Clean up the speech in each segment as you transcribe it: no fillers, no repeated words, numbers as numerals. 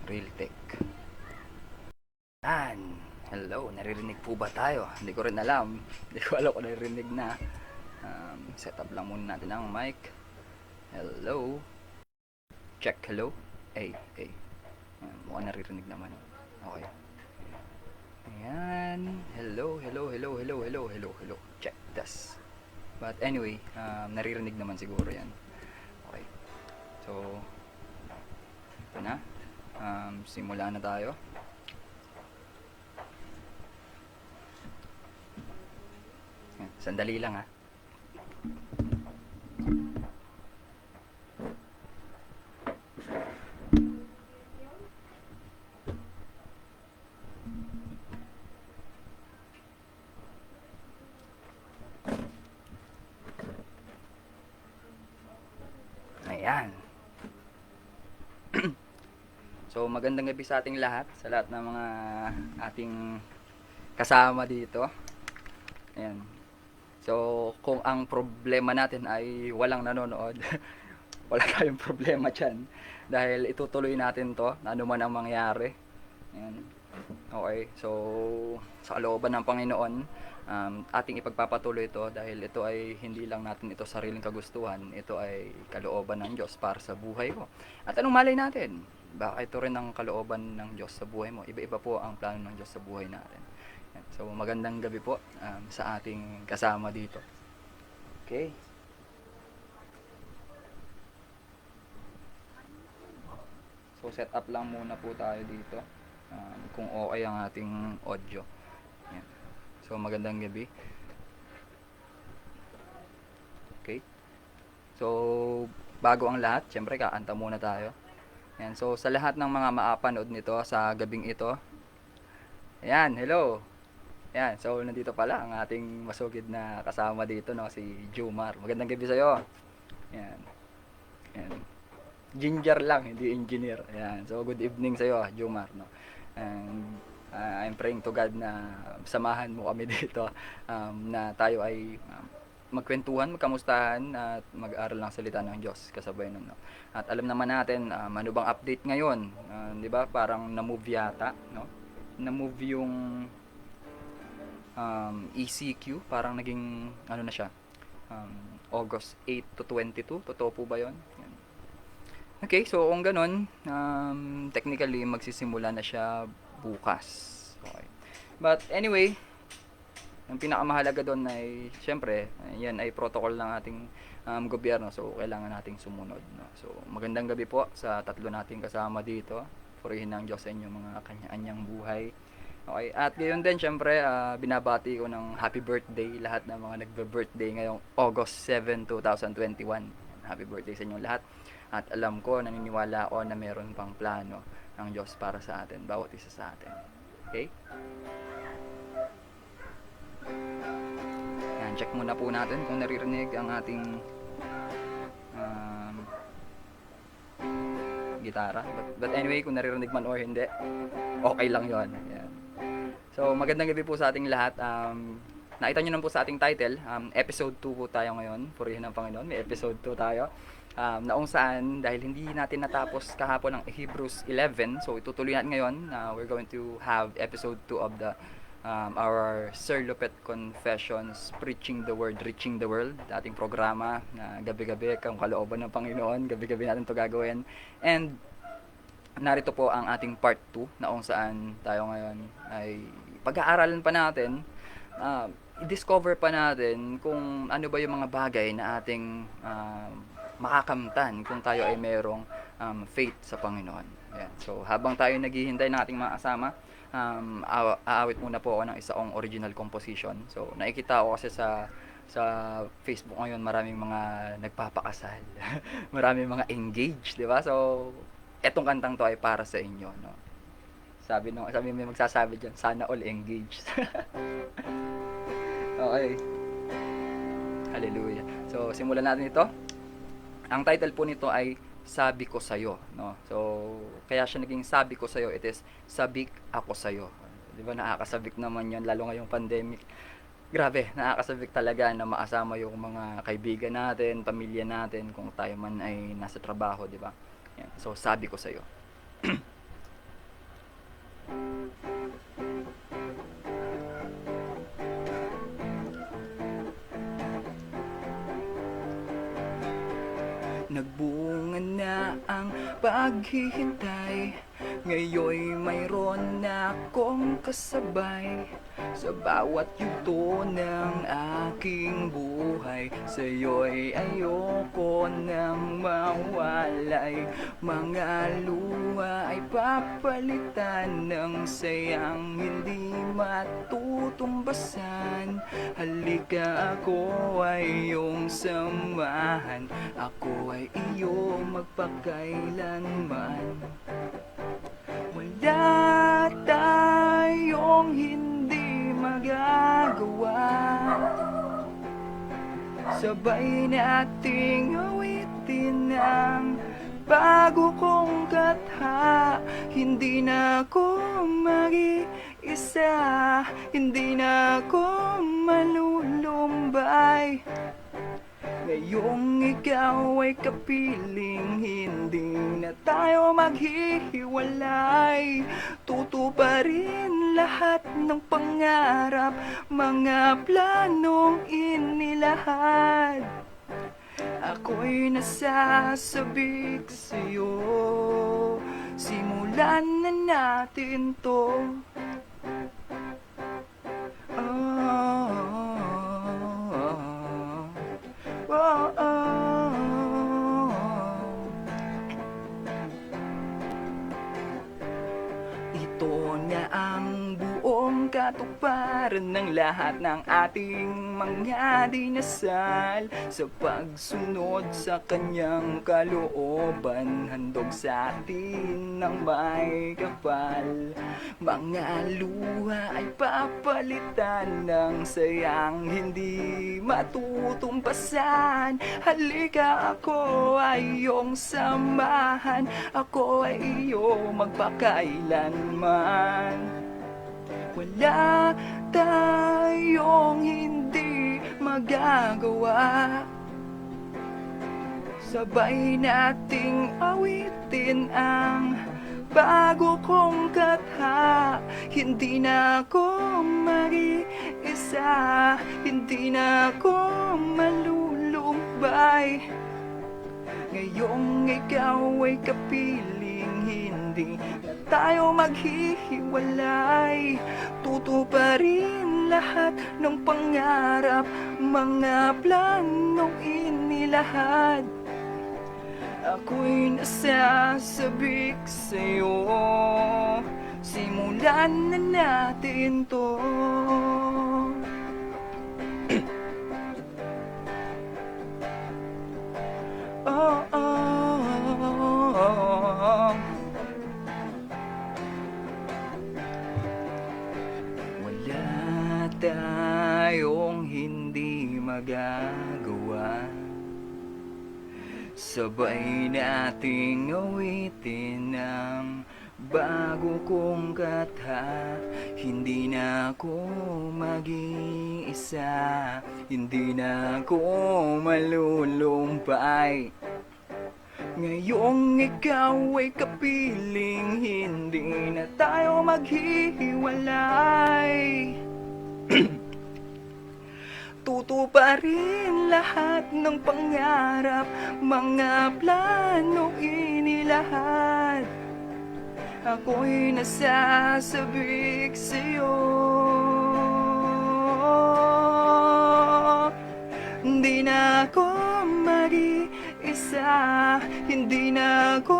Real Tech. Yan. Hello, naririnig po ba tayo? Hindi ko rin alam. Hindi ko alam kung naririnig na. Set up lang muna natin ang mic. Hello. Check, hello. Hey. Mukhang naririnig naman. Okay. Ayan. Hello. Check, test. But anyway, naririnig naman siguro yan. Okay. So, ito na. Simula na tayo. Sandali lang ha. Ayan. So magandang gabi sa ating lahat, sa lahat ng mga ating kasama dito. Ayan. So kung ang problema natin ay walang nanonood, wala tayong problema dyan. Dahil itutuloy natin to, ano man ang mangyari. Ayan. Okay, so sa kalooban ng Panginoon, ating ipagpapatuloy ito dahil ito ay hindi lang natin ito sariling kagustuhan, ito ay kalooban ng Diyos para sa buhay ko. At anong malay natin? Baka ito rin ang kalooban ng Diyos sa buhay mo. Iba-iba po ang plano ng Diyos sa buhay natin. So magandang gabi po sa ating kasama dito. Okay. So set up lang muna po tayo dito. Kung okay ang ating audio. Yan. So magandang gabi. Okay. So bago ang lahat, syempre kakanta muna tayo. Yan. So sa lahat ng mga maapanood nito sa gabing ito. Ayan, hello. Ayan, so nandito pala ang ating masugid na kasama dito, no, si Jumar. Magandang gabi sa'yo. Ayan. Ayan. Ginger lang, hindi engineer. Ayan. So good evening sa'yo, Jumar, no. And I'm praying to God na samahan mo kami dito, na tayo ay magkwentuhan, magkamustahan at mag-aral ng salita ng Diyos kasabay nun, no. At alam naman natin ano bang update ngayon, 'di ba? Parang na-move yata, no? Na-move yung ECQ, parang naging ano na siya, August 8 to 22. Totoo po ba 'yon? Yan. Okay, so kung ganun, technically magsisimula na siya bukas. Okay. But anyway, ang pinakamahalaga doon ay syempre, yan ay protocol ng ating gobyerno, so kailangan nating sumunod, no? So magandang gabi po sa tatlo nating kasama dito. Purihin ng Diyos sa inyong mga kanya-anyang buhay. Okay, at gayon din syempre, binabati ko ng happy birthday lahat ng mga nagbe-birthday ngayong August 7, 2021. Happy birthday sa inyong lahat. At alam ko, naniniwala ako na meron pang plano ng Diyos para sa atin, bawat isa sa atin. Okay? Yan, check muna po natin kung naririnig ang ating gitara. But anyway, kung naririnig man or hindi, okay lang yon. Yan. So, magandang gabi po sa ating lahat. Nakita nyo naman po sa ating title, episode 2 po tayo ngayon. Purihin ng Panginoon, may episode 2 tayo. Naong saan, dahil hindi natin natapos kahapon ng Hebrews 11, so itutuloy natin ngayon. We're going to have episode 2 of the our Sir Lupet Confessions, Preaching the Word, Reaching the World, ating programa na gabi-gabi kung kalooban ng Panginoon, gabi-gabi natin ito gagawin. And narito po ang ating part 2 na kung saan tayo ngayon ay pag-aaralan pa natin, i-discover pa natin kung ano ba yung mga bagay na ating makakamtan kung tayo ay merong faith sa Panginoon. Ayan. So habang tayo naghihintay ng ating mga kasama, aawit muna po ako ng isang original composition. So nakikita ko kasi sa Facebook ngayon, maraming mga nagpapakasal. Maraming mga engaged, di ba? So etong kantang to ay para sa inyo, no. Sabi may magsasabi diyan, sana all engaged. Okay. Hallelujah. So simulan natin ito. Ang title po nito ay Sabi Ko Sa'yo, no? So kaya siya naging Sabi Ko Sa'yo, it is Sabik Ako Sa'yo. Di ba, nakakasabik naman yan, lalo ngayong pandemic. Grabe, nakakasabik talaga na makasama yung mga kaibigan natin, pamilya natin, kung tayo man ay nasa trabaho, di ba? Yan. So sabi ko sa'yo. bunga na ang paghihintay. Ngayon'y mayroon na akong kasabay sa bawat yugto ng aking buhay. Sa'yo'y ayoko nang mawalay. Mga luha ay papalitan ng sayang hindi matutumbasan. Halika, ako ay iyong samahan, ako ay iyong magpakailanman. Wala tayong hindi magagawa, sabay nating awitin ang bago kong katha. Hindi na ako mag-iisa, hindi na ako malulumbay. Ngayong ikaw ay kapiling, hindi na tayo maghihiwalay. Tutuparin lahat ng pangarap, mga planong inilahad. Ako'y nasasabik sa'yo, simulan na natin to. Ito na ang buong katuparan ng lahat ng ating mga dinasal. Sa pagsunod sa kanyang kalooban, handog sa atin ng may kapal. Mga luha ay papalitan ng sayang hindi matutumpasan. Halika, ako ay iyong samahan, ako ay iyong magpakailanman. Wala tayong hindi magagawa, sabay nating awitin ang bago kong katha. Hindi na ako mag-iisa, hindi na ako malulumbay. Ngayong ikaw ay kapiling, hindi na tayo maghihiwalay. Tutuparin lahat ng pangarap, mga planong inilahad. Ako'y nasasabik sa'yo, simulan na natin to. Oh, oh, oh, oh. Wala tayong hindi magagawa, sabay nating awitin ang bago kong katha. Hindi na ako mag-iisa, hindi na ako malulumbay. Ngayong ikaw ay kapiling, hindi na tayo maghihiwalay. Tutuparin lahat ng pangarap, mga plano inilahad. Ako'y nasasabik sa'yo, hindi na ako mag-iisa, hindi na ako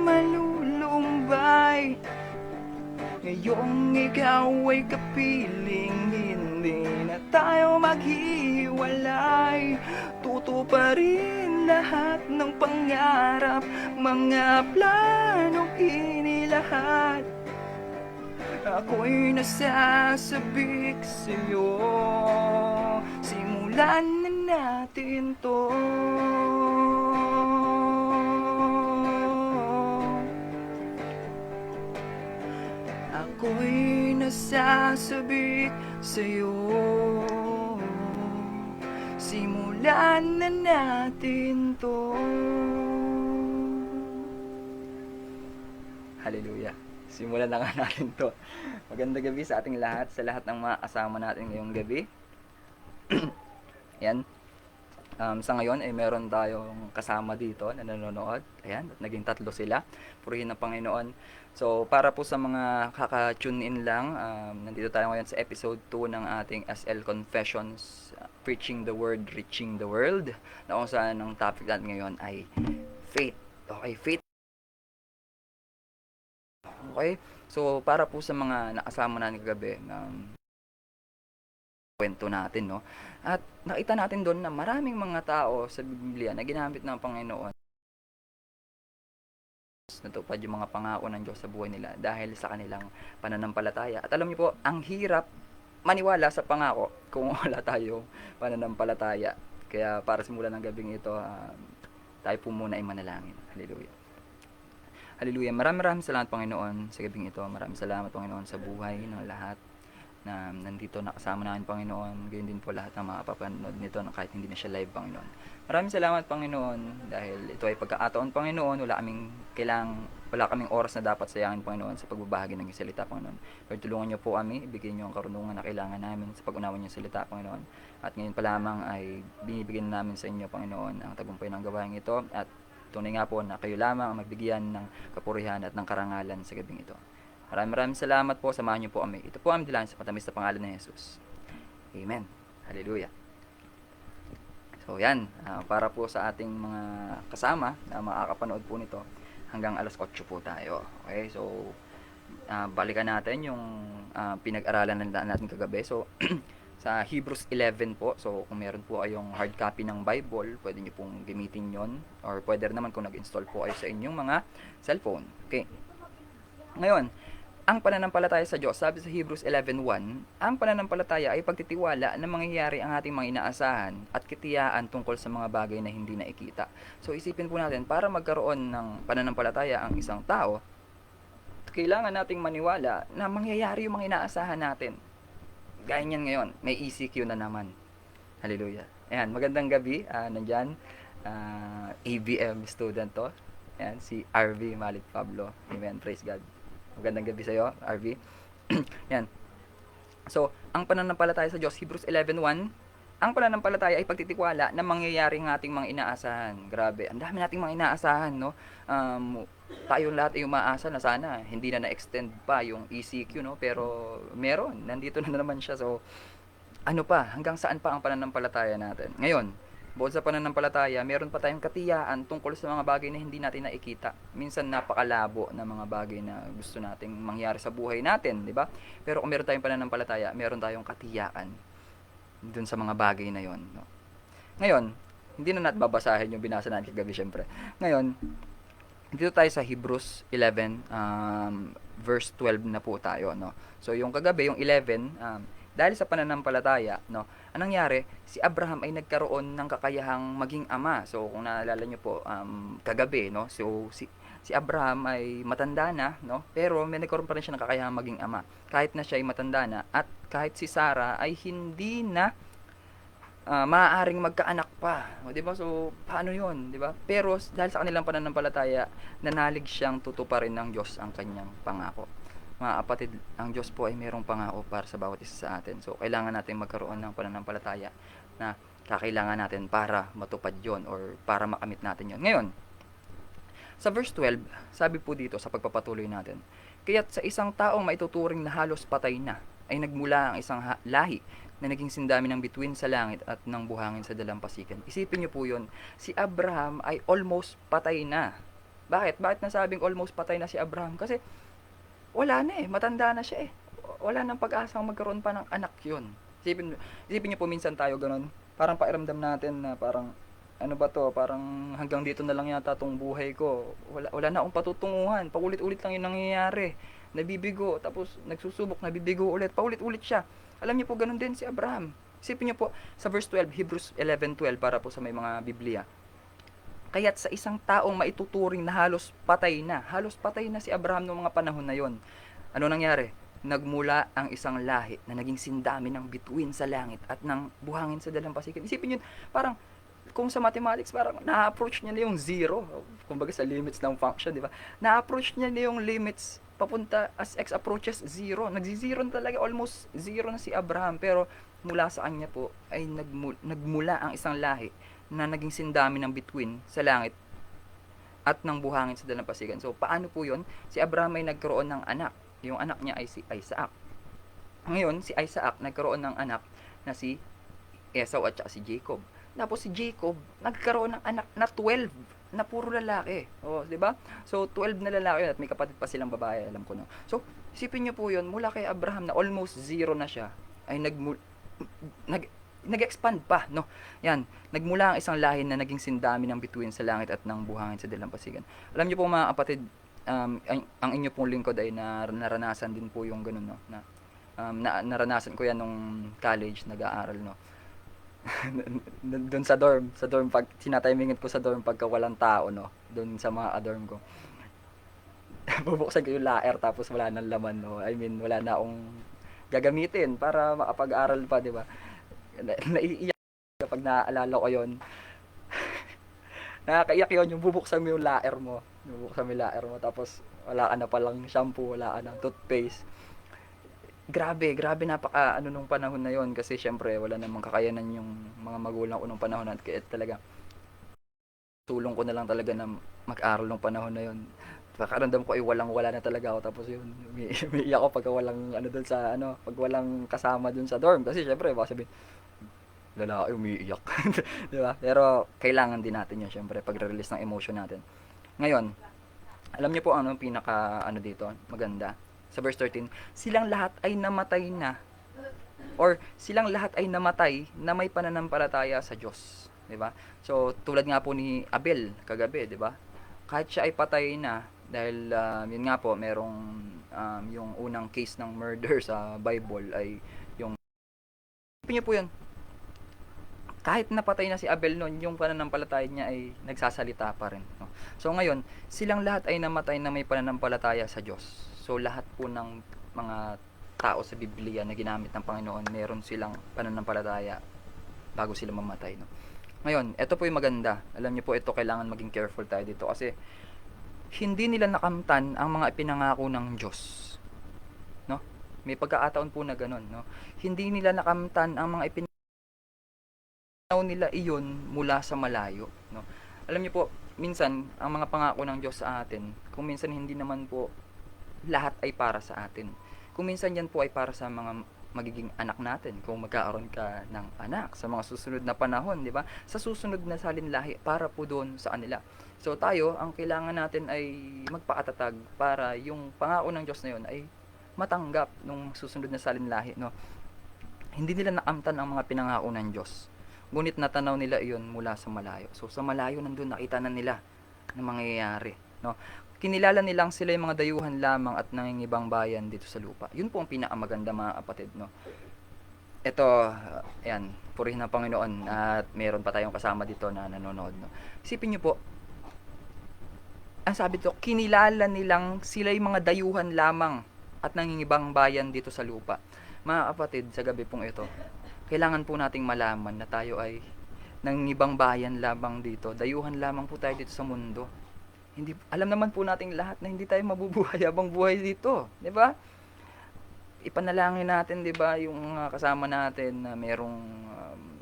malulumbay. Ngayong ikaw ay kapiling, hindi na tayo maghiwalay. Tutuparin lahat ng pangarap, mga planong inilahad. Ako'y nasasabik sa'yo, simulan na natin to. Ako'y nasasabik sa'yo, simulan na natin to. Hallelujah. Simulan na nga natin to. Magandang gabi sa ating lahat, sa lahat ng mga kasama natin ngayong gabi. Yan. Sa ngayon ay meron tayong kasama dito na nanonood. Ayan, at naging 3 sila. Purihin ng Panginoon. So, para po sa mga kaka-tune in lang, nandito tayo ngayon sa episode 2 ng ating SL Confessions, Preaching the Word, Reaching the World, na kung saan ang topic natin ngayon ay faith. Okay, faith. Okay? So, para po sa mga nakasama natin kagabi, kwento natin, no? At nakita natin doon na maraming mga tao sa Biblia na ginamit ng Panginoon natupad yung mga pangako ng Diyos sa buhay nila dahil sa kanilang pananampalataya. At alam niyo po, ang hirap maniwala sa pangako kung wala tayong pananampalataya. Kaya para simulan ng gabing ito, tayo po muna ay manalangin. Hallelujah. Hallelujah. Maraming salamat, Panginoon, sa gabing ito. Maraming salamat, Panginoon, sa buhay ng lahat na nandito nakasama namin, Panginoon. Gayon din po lahat ng mga papanood nito na kahit hindi na siya live, Panginoon. Maraming salamat, Panginoon, dahil ito ay pagkakataon, Panginoon. Wala kaming oras na dapat sayangin, Panginoon, sa pagbabahagi ng iyong salita, Panginoon. Lord, tulungan niyo po kami, ibigay niyo ang karunungan na kailangan namin sa pag-unawa niyong salita, Panginoon. At ngayon pa lamang ay binibigyan namin sa inyo, Panginoon, ang tagumpay ng gawain ito. At tunay nga po na kayo lamang ang magbigyan ng kapurihan at ng karangalan sa gabing ito. Maraming salamat po. Samahan niyo po kami. Ito po ang dilan sa matamis na pangalan ni Jesus. Amen. Hallelujah. So yan, para po sa ating mga kasama na makakapanood po nito, hanggang alas 8 po tayo. Okay, so balikan natin yung pinag-aralan natin kagabi. So sa Hebrews 11 po, so kung meron po kayong hard copy ng Bible, pwede nyo pong gamitin yon, or pwede naman kung nag-install po kayo sa inyong mga cellphone. Okay, ngayon, ang pananampalataya sa Diyos, sabi sa Hebrews 11:1, ang pananampalataya ay pagtitiwala na mangyayari ang ating mga inaasahan at kitiyaan tungkol sa mga bagay na hindi nakikita. So isipin po natin, para magkaroon ng pananampalataya ang isang tao, kailangan nating maniwala na mangyayari yung mga inaasahan natin. Gaya niyan ngayon, may ECQ na naman. Hallelujah. Ayan, magandang gabi. Nandyan, ABM student to. Ayan, si RV Malit Pablo. Amen, praise God. Magandang gabi sa iyo, RV. Yan. So, ang pananampalataya sa Diyos, Hebrews 11:1, ang pananampalataya ay pagtitiwala na mangyayari ng ating mga inaasahan. Grabe, ang dami nating mga inaasahan, no? Tayong lahat ay umaasa na sana hindi na na-extend pa yung ECQ, no? Pero meron, nandito na naman siya. So, ano pa, hanggang saan pa ang pananampalataya natin? Ngayon, bukod sa pananampalataya, meron pa tayong katiyaan tungkol sa mga bagay na hindi natin nakikita. Minsan napakalabo na mga bagay na gusto nating mangyari sa buhay natin, di ba? Pero kung meron tayong pananampalataya, meron tayong katiyaan dun sa mga bagay na yon, no? Ngayon, hindi na natin babasahin yung binasa natin kagabi, syempre. Ngayon, dito tayo sa Hebrews 11, verse 12 na po tayo, no? So, yung kagabi, yung 11, dahil sa pananampalataya, no, anong nangyari? Si Abraham ay nagkaroon ng kakayahang maging ama. So, kung naalala niyo po, kagabi, no, so, si Abraham ay matanda na, no, pero may nagkaroon pa rin siya ng kakayahang maging ama. Kahit na siya ay matanda na, at kahit si Sarah ay hindi na maaaring magkaanak pa. O, di ba? So, paano yun? Di ba? Pero, dahil sa kanilang pananampalataya, nanalig siyang tutuparin ng Diyos ang kanyang pangako. Mga kapatid, ang Diyos po ay mayroong pangako para sa bawat isa sa atin. So, kailangan natin magkaroon ng pananampalataya na kakailangan natin para matupad yon or para makamit natin yon. Ngayon, sa verse 12, sabi po dito sa pagpapatuloy natin, kaya't sa isang taong maituturing na halos patay na, ay nagmula ang isang lahi na naging sindami ng bituin sa langit at ng buhangin sa dalampasigan. Isipin niyo po yon, si Abraham ay almost patay na. Bakit? Bakit nasabing almost patay na si Abraham? Kasi wala na matanda na siya wala nang pag-asang magkaroon pa ng anak yun. Isipin niyo po, minsan tayo ganun, parang pairamdam natin na parang, ano ba to, parang hanggang dito na lang yata tong buhay ko, wala na akong patutunguhan, paulit-ulit lang yung nangyayari, nabibigo, tapos nagsusubok, nabibigo ulit, paulit-ulit siya. Alam niyo po, ganun din si Abraham. Isipin niyo po, sa verse 12, Hebrews 11:12, para po sa may mga Biblia, kaya't sa isang taong maituturing na halos patay na si Abraham noong mga panahon na yon. Ano nangyari? Nagmula ang isang lahi na naging sindami ng bituin sa langit at ng buhangin sa dalampasigan. Isipin yun, parang kung sa mathematics, parang na-approach niya na yung zero. Kumbaga sa limits ng function, di ba? Na-approach niya na yung limits papunta as x approaches zero. Nagzi-zero na talaga, almost zero na si Abraham. Pero mula sa kanya po ay nagmula ang isang lahi na naging sindami ng bituin sa langit at ng buhangin sa dalampasigan. So, paano po yun? Si Abraham ay nagkaroon ng anak. Yung anak niya ay si Isaac. Ngayon, si Isaac nagkaroon ng anak na si Esau at saka si Jacob. Tapos si Jacob nagkaroon ng anak na 12 na puro lalaki. Oh, 'di ba? So 12 na lalaki at may kapatid pa silang babae, alam ko no. So, isipin niyo po 'yon, mula kay Abraham na almost zero na siya, ay nag-expand pa, no? Yan, nagmula ang isang lahi na naging sindami ng bituin sa langit at ng buhangin sa dalampasigan. Alam niyo po mga kapatid, ang inyo pong lingkod ay naranasan din po yung ganun, no? Naranasan ko yan nung college, nag-aaral, no? Doon sa dorm pag sinatimingan ko sa dorm pagka walang tao, no, doon sa mga dorm ko. Bubuksan ko yung laer tapos wala nang laman, no. I mean, wala na akong gagamitin para makapag-aral pa, 'di ba? Naiiyak kapag naaalala ko 'yon. Nakakaiyak 'yon, yung bubuksan mo yung laer mo. Bubuksan mo yung laer mo tapos wala ka na palang shampoo, wala ka ng toothpaste. Grabe, grabe napaka ano nung panahon na yon kasi syempre wala namang kakayanan yung mga magulang ko nung panahon at kaya talaga tulong ko na lang talaga na mag-aral nung panahon na yon. Pakiramdam ko ay walang-wala na talaga ako tapos yun, umiiyak ako pag walang ano doon sa ano, pag walang kasama doon sa dorm kasi syempre baka sabihin lalaki umiiyak. 'Di ba? Pero kailangan din natin yun syempre pag-release ng emotion natin. Ngayon, alam niyo po ano pinaka ano dito, maganda sa verse 13, silang lahat ay namatay na or silang lahat ay namatay na may pananampalataya sa Diyos, 'di ba? So tulad nga po ni Abel kagabi, 'di ba? Kahit siya ay patay na dahil yun nga po merong yung unang case ng murder sa Bible ay yung niyo po yun. Kahit napatay na si Abel noon, yung pananampalataya niya ay nagsasalita pa rin, no? So ngayon, silang lahat ay namatay na may pananampalataya sa Diyos. So lahat po ng mga tao sa Biblia na ginamit ng Panginoon, meron silang pananampalataya bago sila mamatay, no? Ngayon, ito po yung maganda. Alam niyo po ito, kailangan maging careful tayo dito kasi hindi nila nakamtan ang mga ipinangako ng Diyos, no? May pagkakataon po na ganun, no? Hindi nila nakamtan ang mga nila iyon mula sa malayo, no? Alam niyo po, minsan ang mga pangako ng Diyos sa atin, kung minsan hindi naman po lahat ay para sa atin. Kung minsan yan po ay para sa mga magiging anak natin, kung magkakaroon ka ng anak sa mga susunod na panahon, di ba? Sa susunod na salinlahi para po doon sa kanila. So tayo, ang kailangan natin ay magpakatatag para yung pangako ng Diyos na yun ay matanggap nung susunod na salinlahi, no? Hindi nila nakamtan ang mga pinangako ng Diyos. Ngunit natanaw nila iyon mula sa malayo. So sa malayo nandun nakita na nila na mangyayari, no? Kinilala nilang sila yung mga dayuhan lamang at nangingibang bayan dito sa lupa. Yun po ang pinakamaganda mga kapatid, no? Ito, ayan, purihin ng Panginoon at meron pa tayong kasama dito na nanonood, no? Isipin niyo po, ang sabi dito, kinilala nilang sila yung mga dayuhan lamang at nangingibang bayan dito sa lupa. Mga kapatid, sa gabi pong ito, kailangan po nating malaman na tayo ay nangingibang bayan lamang dito. Dayuhan lamang po tayo dito sa mundo. Hindi, alam naman po nating lahat na hindi tayo mabubuhay habang buhay dito, 'di ba? Ipanalangin natin, 'di ba, yung kasama natin na merong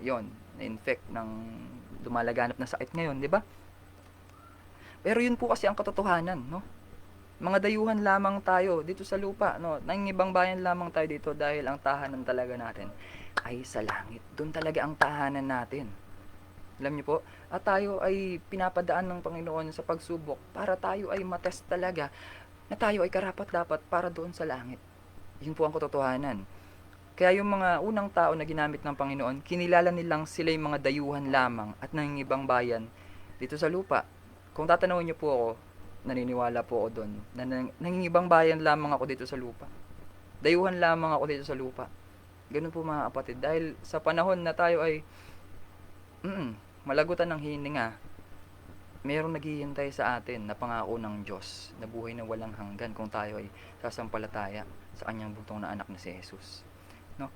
'yon, na-infect ng lumalaganap na sakit ngayon, 'di ba? Pero yun po kasi ang katotohanan, no? Mga dayuhan lamang tayo dito sa lupa, no? Nangingibang bayan lamang tayo dito dahil ang tahanan talaga natin ay sa langit. Doon talaga ang tahanan natin. Alam niyo po, at tayo ay pinapadaan ng Panginoon sa pagsubok para tayo ay matest talaga na tayo ay karapat-dapat para doon sa langit. Yun po ang katotohanan. Kaya yung mga unang tao na ginamit ng Panginoon, kinilala nilang sila yung mga dayuhan lamang at nangingibang bayan dito sa lupa. Kung tatanungin niyo po ako, naniniwala po ako doon na nangingibang bayan lamang ako dito sa lupa. Dayuhan lamang ako dito sa lupa. Ganun po mga kapatid. Dahil sa panahon na tayo ay malagutan ng hininga, merong naghihintay sa atin na pangako ng Diyos na buhay na walang hanggan kung tayo ay sasampalataya sa kanyang bugtong na anak na si Jesus, no?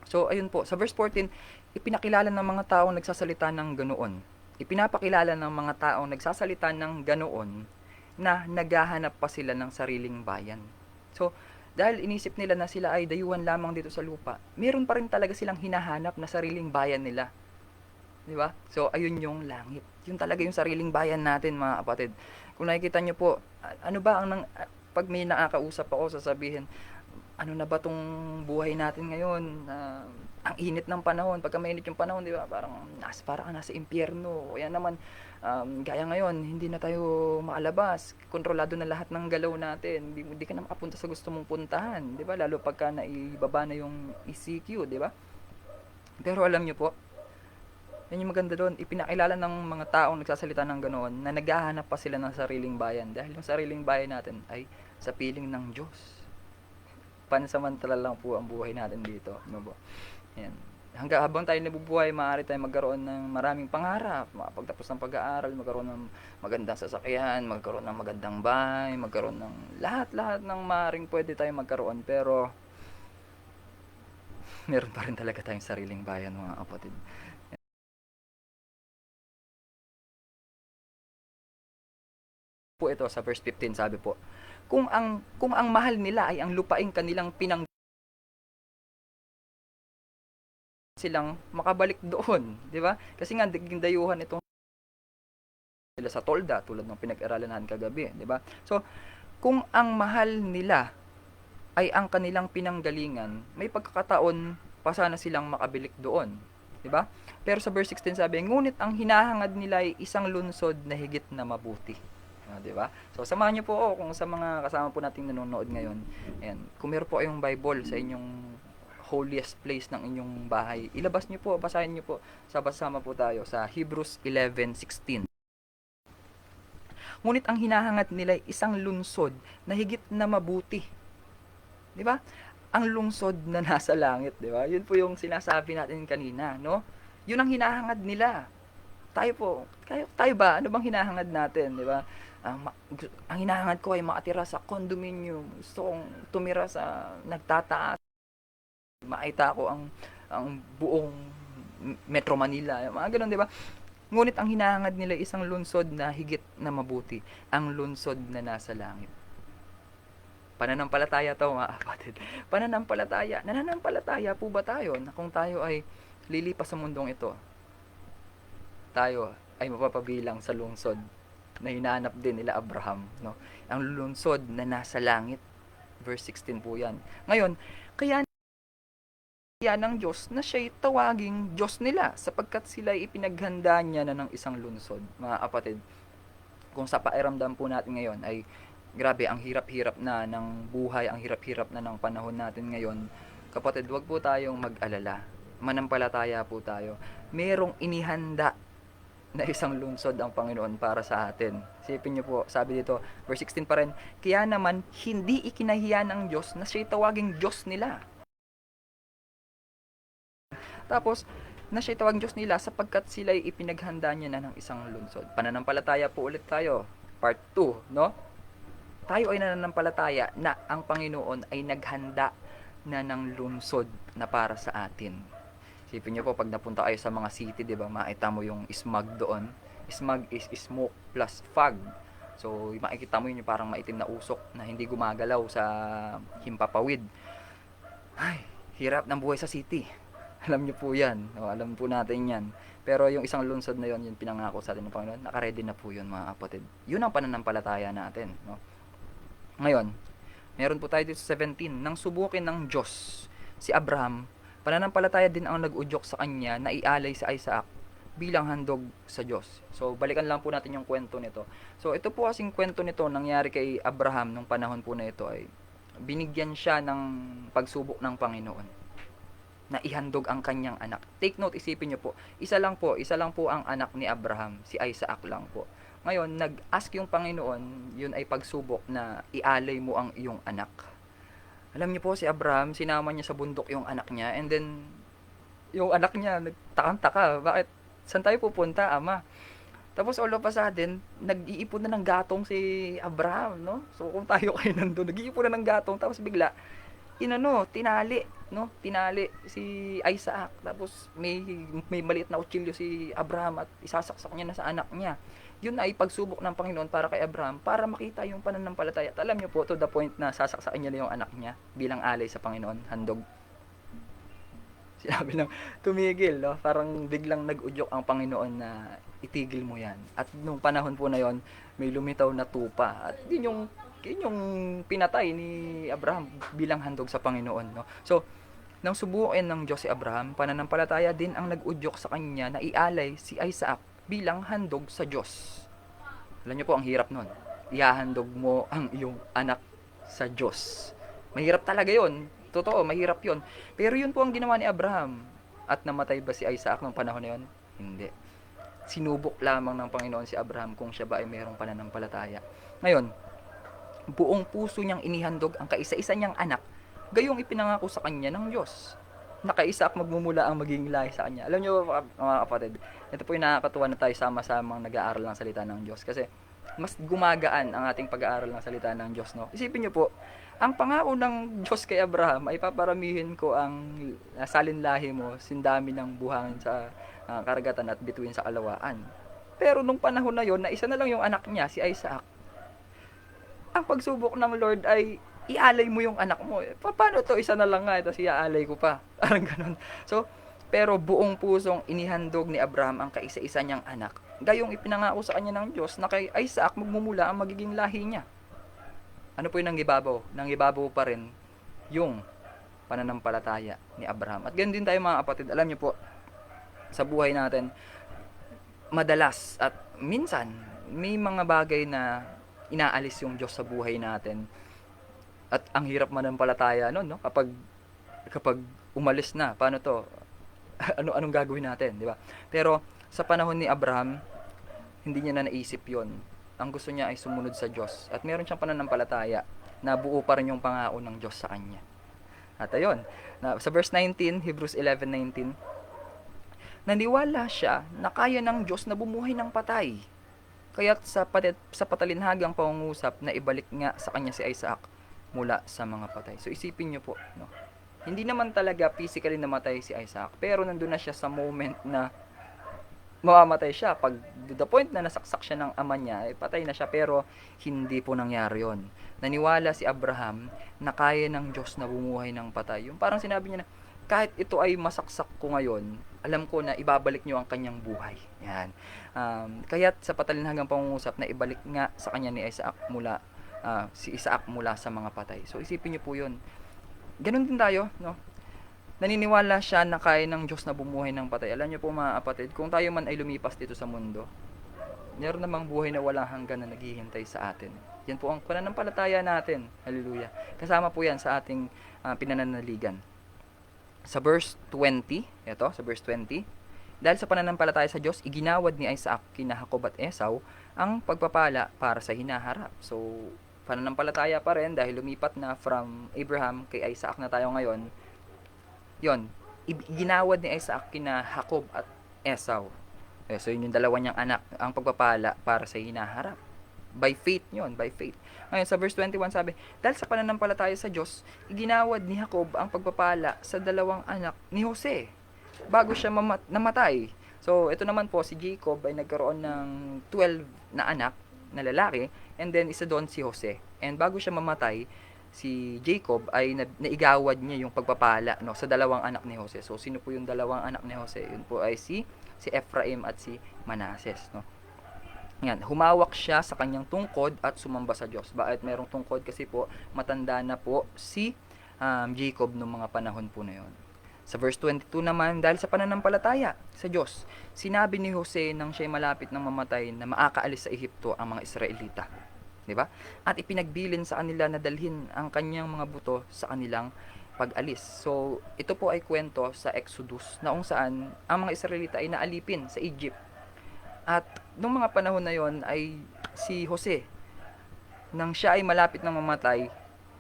So ayun po, sa verse 14, ipinakilala ng mga taong nagsasalita ng ganoon. Ipinapakilala ng mga taong nagsasalita ng ganoon na naghahanap pa sila ng sariling bayan. So dahil inisip nila na sila ay dayuhan lamang dito sa lupa, meron pa rin talaga silang hinahanap na sariling bayan nila. 'Di ba? So, ayun yung langit. Yun talaga yung sariling bayan natin, mga kapatid. Kung nakikita niyo po, ano ba ang 'pag may nakakausap ako, sasabihin, ano na ba 'tong buhay natin ngayon, ang init ng panahon. Pagka mainit yung panahon, 'di ba, parang ka nasa impyerno. Kaya naman, gaya ngayon, hindi na tayo makalabas, kontrolado na lahat ng galaw natin, hindi ka na makapunta sa gusto mong puntahan, 'di ba? Lalo pagka naibaba na yung ECQ, 'di ba? Pero alam niyo po, yan yung maganda doon, ipinakilala ng mga taong nagsasalita ng ganoon na naghahanap pa sila ng sariling bayan, dahil yung sariling bayan natin ay sa piling ng Diyos. Pansamantala lang po ang buhay natin dito, no po? Yan. Hanggang habang tayo nabubuhay, maaari tayong magkaroon ng maraming pangarap, makapagtapos ng pag-aaral, magkaroon ng magandang sasakyan, magkaroon ng magandang bahay, magkaroon ng lahat-lahat ng maaaring pwede tayong magkaroon, pero meron pa rin talaga tayong sariling bayan, mga kapatid. Po ito sa verse 15, sabi po, kung ang mahal nila ay ang lupaing kanilang silang makabalik doon, 'di ba? Kasi nga naging dayuhan itong sila sa tolda, tulad ng pinag-aralan natin kagabi, 'di ba? So, kung ang mahal nila ay ang kanilang pinanggalingan, may pagkakataon pa sana silang makabilik doon, 'di ba? Pero sa verse 16 sabi, ngunit ang hinahangad nila ay isang lunsod na higit na mabuti. 'Di ba? So samahan niyo po ako kung sa mga kasama po nating nanonood ngayon. Ayan, kung meron po kayong Bible sa inyong holiest place ng inyong bahay, ilabas niyo po, basahin niyo po. Sama-sama po tayo sa Hebrews 11:16. Ngunit ang hinahangad nila ay isang lunsod na higit na mabuti. 'Di ba? Ang lungsod na nasa langit, 'di ba? Yun po yung sinasabi natin kanina, no? Yun ang hinahangad nila. Tayo po, tayo ba? Ano bang hinahangad natin, 'di ba? Ang hinahangad ko ay makatira sa condominium. Gusto kong tumira sa nagtataas. Makita ko ang buong Metro Manila. Mga ganun, 'di ba? Ngunit ang hinahangad nila ay isang lungsod na higit na mabuti, ang lungsod na nasa langit. Pananampalataya to, mga kapatid. Pananampalataya. Nananampalataya po ba tayo na kung tayo ay lilipas sa mundong ito, tayo ay mapapabilang sa lungsod na hinahanap din nila Abraham, no? Ang lungsod na nasa langit. Verse 16 po 'yan. Ngayon, kaya ng Diyos na siya'y tawaging Diyos nila, sapagkat sila ay ipinaghanda niya na ng isang lungsod. Mga kapatid, kung sa pakiramdam po natin ngayon ay grabe, ang hirap-hirap na ng buhay, ang hirap-hirap na ng panahon natin ngayon, kapatid, wag po tayong mag-alala. Manampalataya po tayo. Merong inihanda na isang lungsod ang Panginoon para sa atin. Isipin niyo po, sabi dito, verse 16 pa rin, kaya naman hindi ikinahiya ng Diyos na siya'y tawaging Diyos nila. Tapos, na siya'y tawaging Diyos nila sapagkat sila'y ipinaghanda niya na ng isang lungsod. Pananampalataya po ulit tayo. Part 2, no? Tayo ay nananampalataya na ang Panginoon ay naghanda na ng lungsod na para sa atin. Isipin niyo po, pag napunta kayo sa mga city, di ba, makita mo yung smog doon. Smog is smoke plus fog. So, makikita mo yun yung parang maitim na usok na hindi gumagalaw sa himpapawid. Ay, hirap ng buhay sa city. Alam niyo po yan. O, alam po natin yan. Pero yung isang lungsod na yun, yung pinangako sa atin ng Panginoon, nakaredy na po yun, mga kapatid. Yun ang pananampalataya natin. No? Ngayon, meron po tayo dito sa 17, nang subukin ng Diyos si Abraham, pananampalataya din ang nag-udyok sa kanya na ialay si Isaac bilang handog sa Diyos. So, balikan lang po natin yung kwento nito. So, ito po kasing kwento nito, nangyari kay Abraham nung panahon po na ito ay binigyan siya ng pagsubok ng Panginoon na ihandog ang kanyang anak. Take note, isipin niyo po, isa lang po ang anak ni Abraham, si Isaac lang po. Ngayon, nag-ask yung Panginoon, yun ay pagsubok na ialay mo ang iyong anak. Alam niyo po, si Abraham, sinama niya sa bundok yung anak niya, and then, yung anak niya, nagtakang-taka, bakit, saan tayo pupunta, ama? Tapos all of a sudden, nag-iipon na ng gatong si Abraham, no? So kung tayo kayo nandun, nag-iipon na ng gatong, tapos bigla, tinali, no? Tinali si Isaac. Tapos may maliit na kutsilyo si Abraham at isasaksak niya na sa anak niya. Yun ay pagsubok ng Panginoon para kay Abraham para makita yung pananampalataya. At alam niyo po, to the point na sasaksakin niya na yung anak niya bilang alay sa Panginoon, handog. Sinabi ng tumigil, no? Parang biglang nag-udyok ang Panginoon na itigil mo yan. At nung panahon po na yon, may lumitaw na tupa. At yun yung pinatay ni Abraham bilang handog sa Panginoon, no? So, nang subukin ng Diyos si Abraham, pananampalataya din ang nag-udyok sa kanya na ialay si Isaac bilang handog sa Diyos. Alam niyo po, ang hirap nun. Ihahandog mo ang iyong anak sa Diyos. Mahirap talaga yon. Totoo, mahirap yon. Pero yun po ang ginawa ni Abraham. At namatay ba si Isaac nung panahon na yun? Hindi. Sinubok lamang ng Panginoon si Abraham kung siya ba ay mayroong pananampalataya. Ngayon, buong puso niyang inihandog ang kaisa-isa niyang anak, gayong ipinangako sa kanya ng Diyos. Na kay Isaac magmumula ang magiging lahi sa kanya. Alam niyo mga kapatid, ito po yung nakakatuwa na tayo sama-samang nag-aaral ng salita ng Diyos. Kasi mas gumagaan ang ating pag-aaral ng salita ng Diyos, no? Isipin niyo po, ang pangako ng Diyos kay Abraham ay paparamihin ko ang salinlahi mo, sindami ng buhangin sa karagatan at bituin sa kalawaan. Pero nung panahon na yon, na isa na lang yung anak niya, si Isaac, ang pagsubok ng Lord ay ialay mo yung anak mo. Paano to? Isa na lang nga, tapos iaalay ko pa. Parang ganun. So, pero buong pusong inihandog ni Abraham ang kaisa-isa niyang anak. Gayong ipinangako sa kanya ng Diyos na kay Isaac magmumula ang magiging lahi niya. Ano po yung nanggibabaw? Nanggibabaw pa rin yung pananampalataya ni Abraham. At ganun din tayo mga kapatid. Alam niyo po, sa buhay natin, madalas at minsan, may mga bagay na inaalis yung Diyos sa buhay natin. At ang hirap manampalataya nun, no? Kapag umalis na, paano to? Anong gagawin natin, di ba? Pero sa panahon ni Abraham, hindi niya na naisip yon. Ang gusto niya ay sumunod sa Diyos. At meron siyang pananampalataya na buo pa rin yung pangako ng Diyos sa kanya. At ayun, sa verse 19, Hebrews 11:19, naniwala siya na kaya ng Diyos na bumuhay ng patay. Kaya't sa patalinhagang pangungusap na ibalik nga sa kanya si Isaac mula sa mga patay. So isipin niyo po, no? Hindi naman talaga physically namatay si Isaac, pero nandun na siya sa moment na mamamatay siya. Pag to the point na nasaksak siya ng ama niya, patay na siya, pero hindi po nangyari yon. Naniwala si Abraham na kaya ng Diyos na bumuhay ng patay. Yung parang sinabi niya na, kahit ito ay masaksak ko ngayon, alam ko na ibabalik niyo ang kanyang buhay. Yan. Kaya't sa patalinhagang pangungusap na ibalik nga sa kanya ni Isaac si Isaac mula sa mga patay. So isipin niyo po yun. Ganun din tayo, no? Naniniwala siya na kaya ng Diyos na bumuhay ng patay. Alam niyo po mga kapatid, kung tayo man ay lumipas dito sa mundo, meron namang buhay na walang hanggan na naghihintay sa atin. Yan po ang pananampalataya natin. Hallelujah. Kasama po yan sa ating pinananaligan. Sa verse 20, sa verse 20, dahil sa pananampalataya sa Diyos, iginawad ni Isaac kina Jacob at Esau ang pagpapala para sa hinaharap. So, pananampalataya pa rin dahil lumipat na from Abraham kay Isaac na tayo ngayon. Yon, ginawad ni Isaac kina Jacob at Esau. So yun yung dalawa niyang anak, ang pagpapala para sa hinaharap. By faith yun, by faith. Ngayon sa verse 21 sabi, dahil sa pananampalataya sa Diyos, iginawad ni Jacob ang pagpapala sa dalawang anak ni Jose bago siya namatay. So ito naman po, si Jacob ay nagkaroon ng 12 na anak na lalaki, and then isa doon si Jose. And bago siya mamatay, si Jacob ay naigawad niya yung pagpapala, no, sa dalawang anak ni Jose. So sino po yung dalawang anak ni Jose? Yun po ay si Ephraim at si Manases, no. Yan, humawak siya sa kanyang tungkod at sumamba sa Diyos. Bakit merong tungkod? Kasi po matanda na po si Jacob noong mga panahon po na yon. Sa verse 22 naman, dahil sa pananampalataya sa Diyos, sinabi ni Jose nang siya'y malapit ng mamatay na maakaalis sa Ehipto ang mga Israelita. Di ba? At ipinagbilin sa kanila na dalhin ang kanyang mga buto sa kanilang pag-alis. So, ito po ay kwento sa Exodus na kung saan ang mga Israelita ay naalipin sa Egypt. At nung mga panahon na yon ay si Jose, nang siya ay malapit ng mamatay,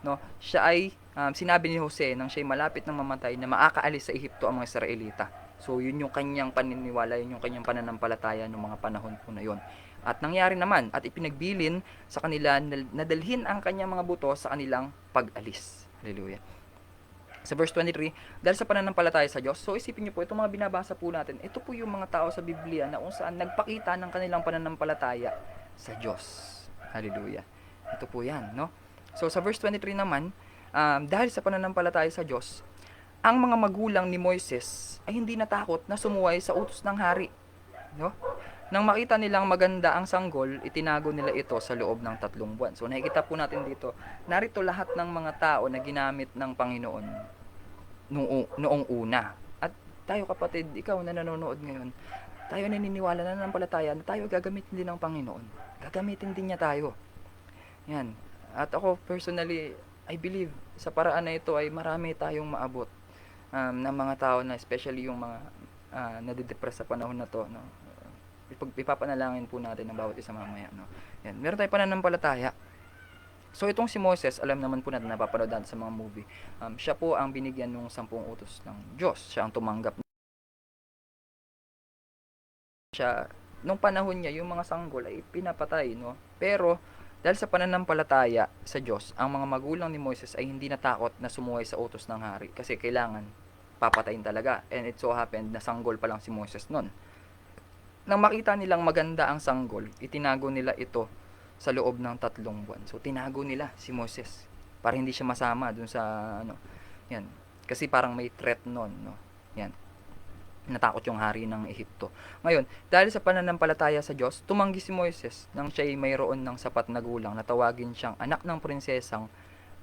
no, siya ay sinabi ni Jose nang siya ay malapit ng mamatay na maakaalis sa Ehipto ang mga Israelita. So, yun yung kanyang paniniwala, yun yung kanyang pananampalataya ng mga panahon po na yon. At nangyari naman, at ipinagbilin sa kanila na dalhin ang kanyang mga buto sa kanilang pag-alis. Hallelujah. Sa verse 23, dahil sa pananampalataya sa Diyos, so isipin niyo po, itong mga binabasa po natin, ito po yung mga tao sa Biblia na kung saan nagpakita ng kanilang pananampalataya sa Diyos. Hallelujah. Ito po yan, no? So sa verse 23 naman, dahil sa pananampalataya sa Diyos, ang mga magulang ni Moises ay hindi natakot na sumuway sa utos ng hari, no? Nang makita nilang maganda ang sanggol, itinago nila ito sa loob ng 3 buwan. So nakikita po natin dito, narito lahat ng mga tao na ginamit ng Panginoon noong una. At tayo kapatid, ikaw na nanonood ngayon, tayo naniniwala na nanampalataya na tayo gagamitin din ng Panginoon. Gagamitin din niya tayo. Yan. At ako personally, I believe sa paraan na ito ay marami tayong maabot ng mga tao na especially yung mga nadidepress sa panahon na to, no? Ipapanalangin po natin ang bawat isa mamaya, no? Yan. Meron tayong pananampalataya. So itong si Moses, alam naman po natin, napapanood natin sa mga movie. Siya po ang binigyan ng 10 utos ng Diyos. Siya ang tumanggap. Siya, nung panahon niya, yung mga sanggol ay pinapatay, no? Pero dahil sa pananampalataya sa Diyos, ang mga magulang ni Moses ay hindi natakot na sumuway sa utos ng hari kasi kailangan papatayin talaga. And it so happened na sanggol pa lang si Moses noon. Nang makita nilang maganda ang sanggol, itinago nila ito sa loob ng 3 buwan. So tinago nila si Moses para hindi siya masama dun sa ano. Yan. Kasi parang may threat noon, no. Yan. Natakot yung hari ng Ehipto. Ngayon, dahil sa pananampalataya sa Diyos, tumanggi si Moises nang siya ay mayroon ng sapat na gulang na tawagin siyang anak ng prinsesang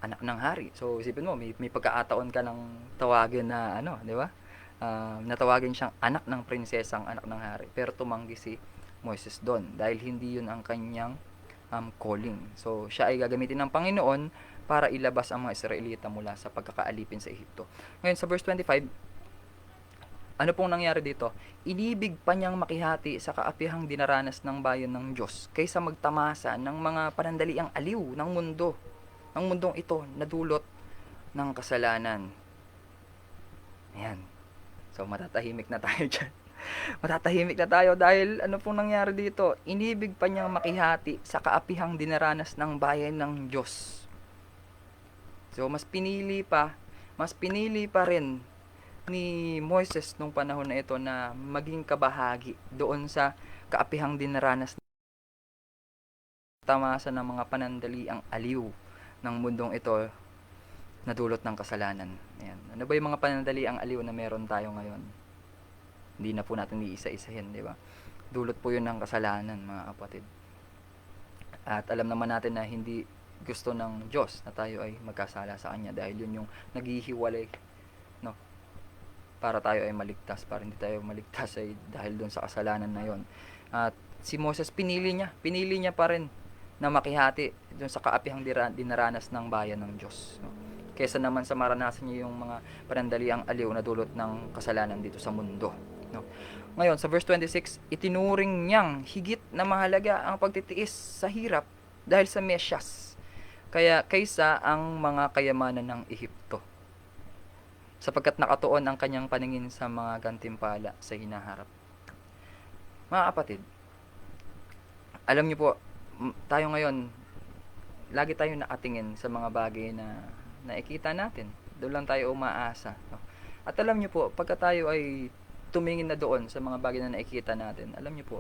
anak ng hari. So isipin mo, may pagkakataon ka ng tawagin na ano, di ba? Natawagin siyang anak ng prinsesang anak ng hari. Pero tumanggi si Moises doon dahil hindi yun ang kanyang calling. So siya ay gagamitin ng Panginoon para ilabas ang mga Israelita mula sa pagkakaalipin sa Ehipto. Ngayon sa verse 25, ano pong nangyari dito? Inibig pa niyang makihati sa kaapihang dinaranas ng bayan ng Diyos kaysa magtamasa ng mga panandaliang aliw ng mundo. Ng mundong ito na dulot ng kasalanan. Ayan. So matatahimik na tayo dyan. Matatahimik na tayo dahil ano pong nangyari dito? Inibig pa niyang makihati sa kaapihang dinaranas ng bayan ng Diyos. So mas pinili pa rin ni Moises nung panahon na ito na maging kabahagi doon sa kaapihang dinaranas tamasa ng mga panandaliang aliw ng mundong ito na dulot ng kasalanan. Ayan. Ano ba yung mga panandaliang aliw na meron tayo ngayon? Hindi na po natin iisa-isahin, di ba? Dulot po yun ng kasalanan, mga kapatid. At alam naman natin na hindi gusto ng Diyos na tayo ay magkasala sa Kanya dahil yun yung naghihiwalay, no? Para tayo ay maligtas, para hindi tayo maligtas ay dahil dun sa kasalanan na yon. At si Moses pinili niya pa rin na makihati dun sa kaapihang dinaranas ng bayan ng Diyos, no? Kesa naman sa maranasan niya yung mga panandaliang aliw na dulot ng kasalanan dito sa mundo, no? Ngayon sa verse 26, itinuring niyang higit na mahalaga ang pagtitiis sa hirap dahil sa Mesyas kaysa ang mga kayamanan ng Ehipto, sapagkat nakatuon ang kanyang paningin sa mga gantimpala sa hinaharap. Mga kapatid, alam niyo po, tayo ngayon, lagi tayo nakatingin sa mga bagay na nakikita natin. Doon lang tayo umaasa, no? At alam niyo po, pagka tayo ay tumingin na doon sa mga bagay na nakikita natin, alam niyo po,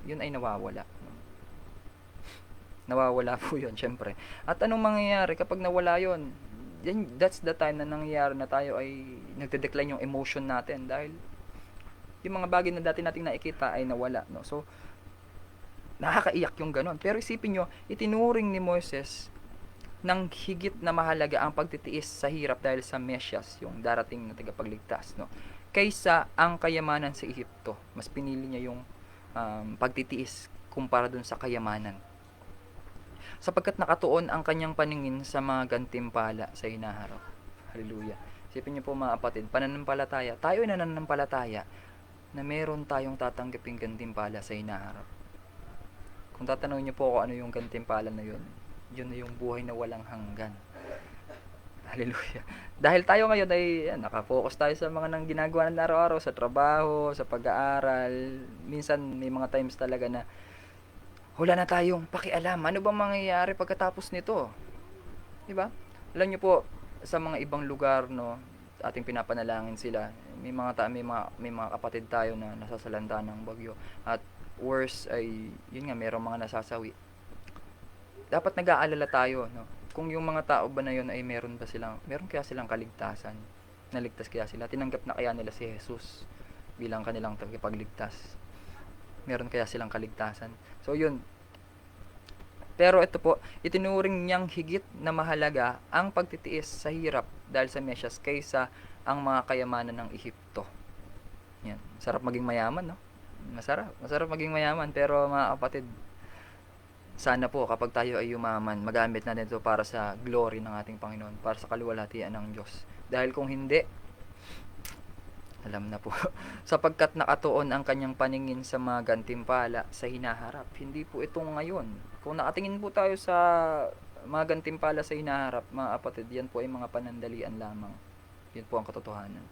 yun ay nawawala, no? Nawawala po yun, syempre. At anong mangyayari kapag nawala yun? That's the time na nangyayari na tayo ay nagde-decline yung emotion natin dahil yung mga bagay na dati nating nakikita ay nawala, no? So nakakaiyak yung ganon. Pero isipin nyo, itinuring ni Moises ng higit na mahalaga ang pagtitiis sa hirap dahil sa Mesyas, yung darating na tagapagligtas, no? Kaysa ang kayamanan sa Ehipto. Mas pinili niya yung pagtitiis kumpara dun sa kayamanan, sapagkat nakatuon ang kanyang paningin sa mga gantimpala sa hinaharap. Hallelujah. Isipin niyo po mga kapatid, pananampalataya, tayo ay nananampalataya na meron tayong tatanggaping gantimpala sa hinaharap. Kung tatanungin niyo po kung ano yung gantimpala na yun, yun na yung buhay na walang hanggan. Hallelujah. Dahil tayo ngayon ay nakafocus tayo sa mga nang ginagawa ng araw-araw, sa trabaho, sa pag-aaral. Minsan may mga times talaga na wala na tayong pakialam. Ano bang mangyayari pagkatapos nito? Diba? Alam niyo po, sa mga ibang lugar, no, ating pinapanalangin sila. May mga kapatid tayo na nasasalanta ng bagyo. At worse ay, yun nga, mayroong mga nasasawi. Dapat nag-aalala tayo, no? Kung yung mga tao ba na yun ay meron kaya silang kaligtasan? Naligtas kaya sila? Tinanggap na kaya nila si Jesus bilang kanilang tagapagligtas? Meron kaya silang kaligtasan? So yun. Pero ito po, itinuring niyang higit na mahalaga ang pagtitiis sa hirap dahil sa Mesyas kaysa ang mga kayamanan ng Ehipto. Yan. Sarap maging mayaman, no? Masarap. Masarap maging mayaman. Pero mga kapatid, sana po kapag tayo ay yumaman, magamit natin ito para sa glory ng ating Panginoon, para sa kaluwalhatian ng Diyos. Dahil kung hindi, alam na po, sapagkat nakatuon ang kanyang paningin sa mga gantimpala sa hinaharap. Hindi po ito ngayon. Kung nakatingin po tayo sa mga gantimpala sa hinaharap, mga kapatid, yan po ay mga panandalian lamang. Yan po ang katotohanan.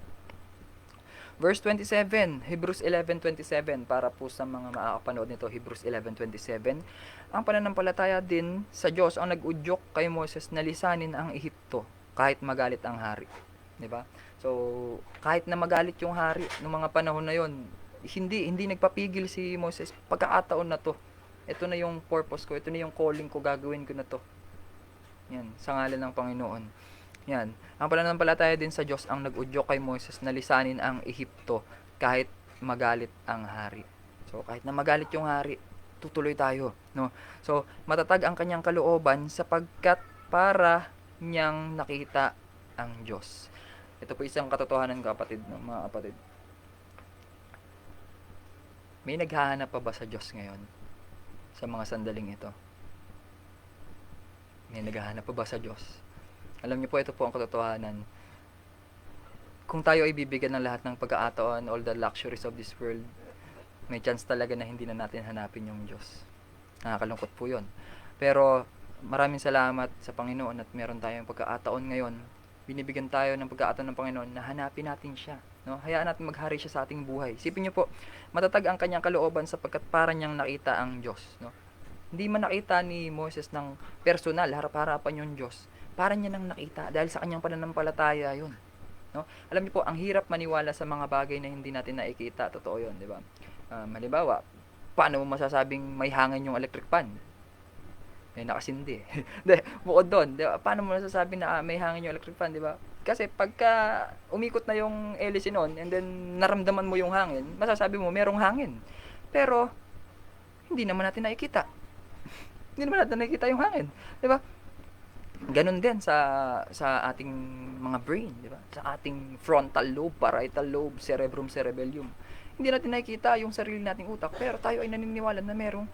Verse 27, Hebrews 11:27, para po sa mga makakapanood nito, Hebrews 11:27. Ang pananampalataya din sa Diyos ang nag-udyok kay Moses na lisanin ang Ehipto kahit magalit ang hari. 'Di ba? So, kahit na magalit yung hari ng mga panahon na yon, hindi nagpapigil si Moses. Pagkakataon na to. Ito na yung purpose ko, ito na yung calling ko, gagawin ko na to. Yan, sa ngalan ng Panginoon. Yan. Ang pananampalataya din sa Diyos ang nag-udyok kay Moses na lisanin ang Ehipto kahit magalit ang hari. So, kahit na magalit yung hari, tutuloy tayo, no? So, matatag ang kanyang kalooban sapagkat para niyang nakita ang Diyos. Ito po isang katotohanan, kapatid, no, mga kapatid. May naghahanap pa ba sa Diyos ngayon? Sa mga sandaling ito? May naghahanap pa ba sa Diyos? Alam niyo po, ito po ang katotohanan. Kung tayo ay bibigyan ng lahat ng pagkakataon, all the luxuries of this world, may chance talaga na hindi na natin hanapin yung Diyos. Nakakalungkot po yun. Pero maraming salamat sa Panginoon at meron tayong pagkakataon ngayon. Binibigyan tayo ng pagkakataon ng Panginoon na hanapin natin siya. No? Hayaan natin maghari siya sa ating buhay. Isipin niyo po, matatag ang kanyang kalooban sapagkat para niyang nakita ang Diyos. No? Hindi man nakita ni Moses ng personal, harap-harapan yung Diyos. Para niya nang nakita dahil sa kanyang pananampalataya yun. No? Alam niyo po, ang hirap maniwala sa mga bagay na hindi natin nakikita. Totoo yun, di ba? Halimbawa, paano mo masasabing may hangin yung electric fan? Eh, nakasindi. Hindi, bukod doon, di ba? Paano mo nasasabing na may hangin yung electric fan, di ba? Kasi pagka umikot na yung hélice noon and then naramdaman mo yung hangin, masasabi mo merong hangin. Pero hindi naman natin nakikita. Hindi naman natin nakikita yung hangin, di ba? Ganun din sa ating mga brain, di ba? Sa ating frontal lobe, parietal lobe, cerebrum, cerebellum. Hindi natin nakikita yung sarili nating utak, pero tayo ay naniniwala na meron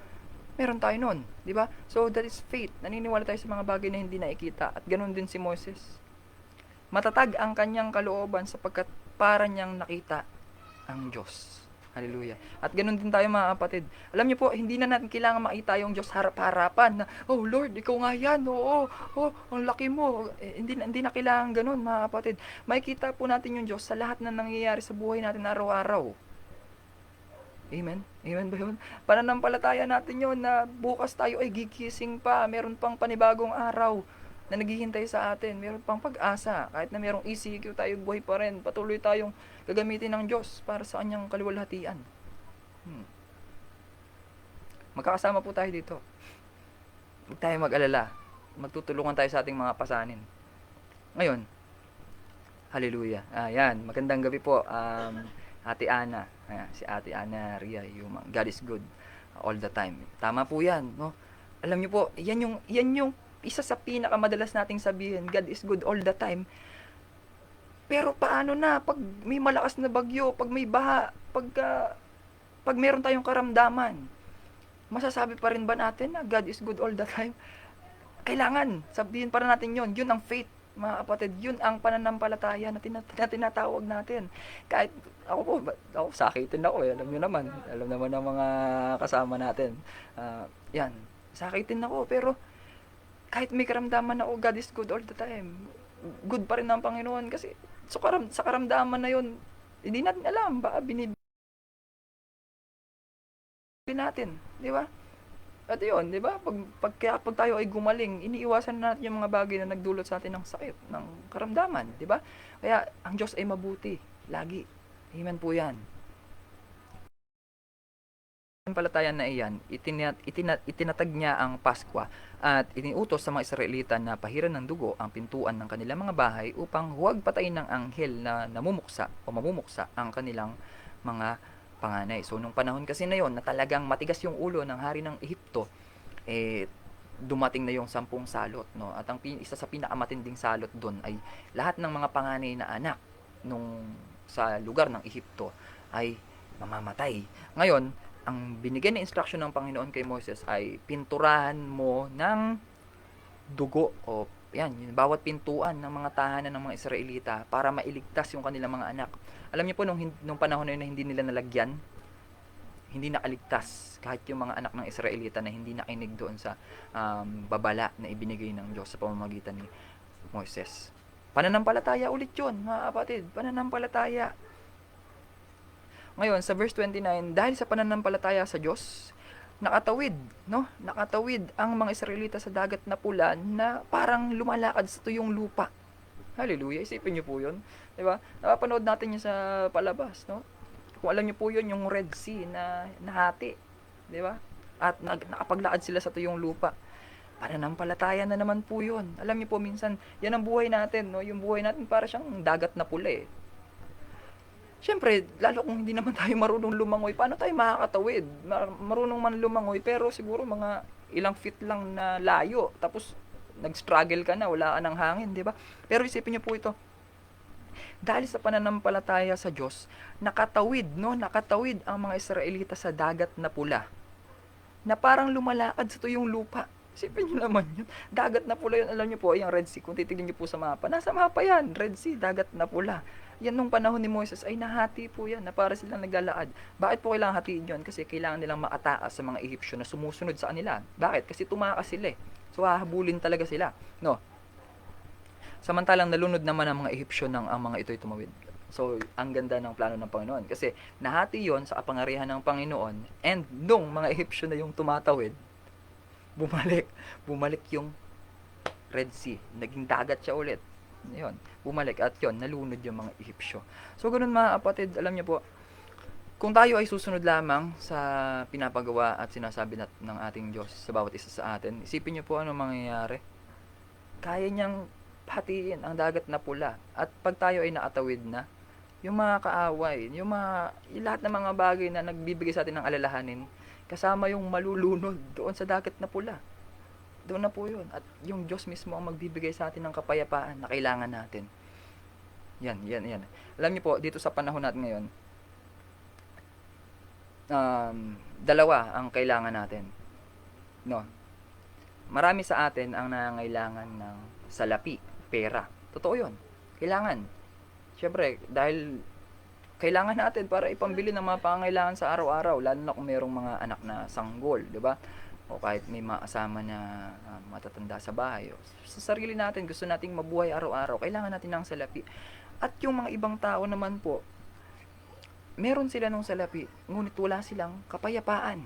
tayo noon, di ba? So that is faith. Naniniwala tayo sa mga bagay na hindi nakikita, at ganun din si Moses. Matatag ang kanyang kalooban sapagkat para niyang nakita ang Diyos. Hallelujah. At ganun din tayo, mga kapatid. Alam niyo po, hindi na natin kailangan makita yung Diyos harap-harapan na, oh Lord, ikaw nga yan, ang laki mo. Hindi na kailangan ganun, mga kapatid. Makikita po natin yung Diyos sa lahat na nangyayari sa buhay natin araw-araw. Amen? Amen ba yun? Pananampalataya natin yun na bukas tayo ay gigising pa, meron pang panibagong araw na naghihintay sa atin, meron pang pag-asa. Kahit na merong ECQ tayo, buhay pa rin, patuloy tayong gagamitin ng Diyos para sa kanyang kaluwalhatian. Magkakasama po tayo dito. Huwag tayo mag-alala. Magtutulungan tayo sa ating mga pasanin. Ngayon, hallelujah. Ayan, magandang gabi po. Ate Ana. Ayan, si Ate Ana Ria, yung God is good all the time. Tama po yan, no? Alam niyo po, yan yung isa sa pinakamadalas nating sabihin, God is good all the time. Pero paano na pag may malakas na bagyo, pag may baha, pag meron tayong karamdaman? Masasabi pa rin ba natin na God is good all the time? Kailangan sabihin para natin yon. Yun ang faith, mga kapatid. Yun ang pananampalataya na tinatawag natin. Kahit ako sakitin ako. Alam nyo naman. Alam naman ng mga kasama natin. Yan, sakitin ako. Pero kahit may karamdaman ako, God is good all the time. Good pa rin ang Panginoon kasi sa karamdaman na yun, hindi natin alam, baka binibigyan natin, di ba? At yun, di ba? Pag tayo ay gumaling, iniiwasan natin yung mga bagay na nagdulot sa atin ng sakit, ng karamdaman, di ba? Kaya ang Diyos ay mabuti, lagi. Amen po yan. pananampalataya na iyan, itinatag niya ang Paskwa at iniutos sa mga Israelita na pahiran ng dugo ang pintuan ng kanilang mga bahay upang huwag patayin ng anghel na namumuksa o mamumuksa ang kanilang mga panganay. So, nung panahon kasi na yon na talagang matigas yung ulo ng hari ng Ehipto, dumating na yung 10 salot, no? At isa sa pinakamatinding salot doon ay lahat ng mga panganay na anak nung sa lugar ng Ehipto ay mamamatay. Ngayon, ang binigyan na instruction ng Panginoon kay Moses ay pinturahan mo ng dugo o yan, yung bawat pintuan ng mga tahanan ng mga Israelita para mailigtas yung kanilang mga anak. Alam niyo po, nung panahon na yun na hindi nila nalagyan, hindi nakaligtas kahit yung mga anak ng Israelita na hindi nakinig doon sa babala na ibinigay ng Diyos sa pamamagitan ni Moses. Pananampalataya ulit yun, mga kapatid. Pananampalataya. Ngayon, sa verse 29, dahil sa pananampalataya sa Diyos, nakatawid, no? Nakatawid ang mga Israelita sa dagat na pula na parang lumalakad sa tuyong lupa. Hallelujah, isipin niyo po 'yun, 'di ba? Napapanood natin 'yun sa palabas, no? Kung alam niyo po 'yun, yung Red Sea na nahati, 'di ba? At nakapaglakad sila sa tuyong lupa. Pananampalataya na naman po 'yun. Alam niyo po, minsan, 'yan ang buhay natin, no? Yung buhay natin para siyang dagat na pula eh. Siyempre, lalo kung hindi naman tayo marunong lumangoy, paano tayo makakatawid? Marunong man lumangoy, pero siguro mga ilang feet lang na layo. Tapos, nag-struggle ka na, wala ka ng hangin, di ba? Pero isipin niyo po ito, dahil sa pananampalataya sa Diyos, nakatawid, no? Nakatawid ang mga Israelita sa dagat na pula, na parang lumalakad sa tuyong lupa. Isipin niyo naman yun. Dagat na pula yun. Alam niyo po, yung Red Sea, kung titignan niyo po sa mapa, nasa mapa yan, Red Sea, dagat na pula. Yan nung panahon ni Moses ay nahati po yan na para silang naglalaad. Bakit po kailangan hatiin yun? Kasi kailangan nilang makatakas sa mga Egyptian na sumusunod sa kanila. Bakit? Kasi tumakas sila eh. So hahabulin talaga sila. No? Samantalang nalunod naman ang mga Egyptian nang ang mga ito'y tumawid. So, ang ganda ng plano ng Panginoon. Kasi nahati yon sa kapangyarihan ng Panginoon, and nung mga Egyptian na yung tumatawid, bumalik yung Red Sea. Naging dagat siya ulit. Yun, bumalik at yun, nalunod yung mga Ehipsyo. So, ganun mga kapatid, alam niyo po, kung tayo ay susunod lamang sa pinapagawa at sinasabi ng ating Diyos sa bawat isa sa atin, isipin niyo po ano mangyayari. Kaya niyang hatiin ang dagat na pula. At pag tayo ay nakatawid na, yung mga kaaway, yung lahat ng mga bagay na nagbibigay sa atin ng alalahanin, kasama yung malulunod doon sa dagat na pula. Doon na po yun. At yung Diyos mismo ang magbibigay sa atin ng kapayapaan na kailangan natin. Yan. Alam niyo po, dito sa panahon natin ngayon, dalawa ang kailangan natin. No? Marami sa atin ang nangangailangan ng salapi, pera. Totoo yun. Kailangan. Siyempre, dahil kailangan natin para ipambili ng mga pangangailangan sa araw-araw, lalo na kung mayroong mga anak na sanggol, di ba? O kahit may mga kasama na matatanda sa bahay. O, sa sarili natin, gusto nating mabuhay araw-araw, kailangan natin ng salapi. At yung mga ibang tao naman po, meron sila ng salapi, ngunit wala silang kapayapaan.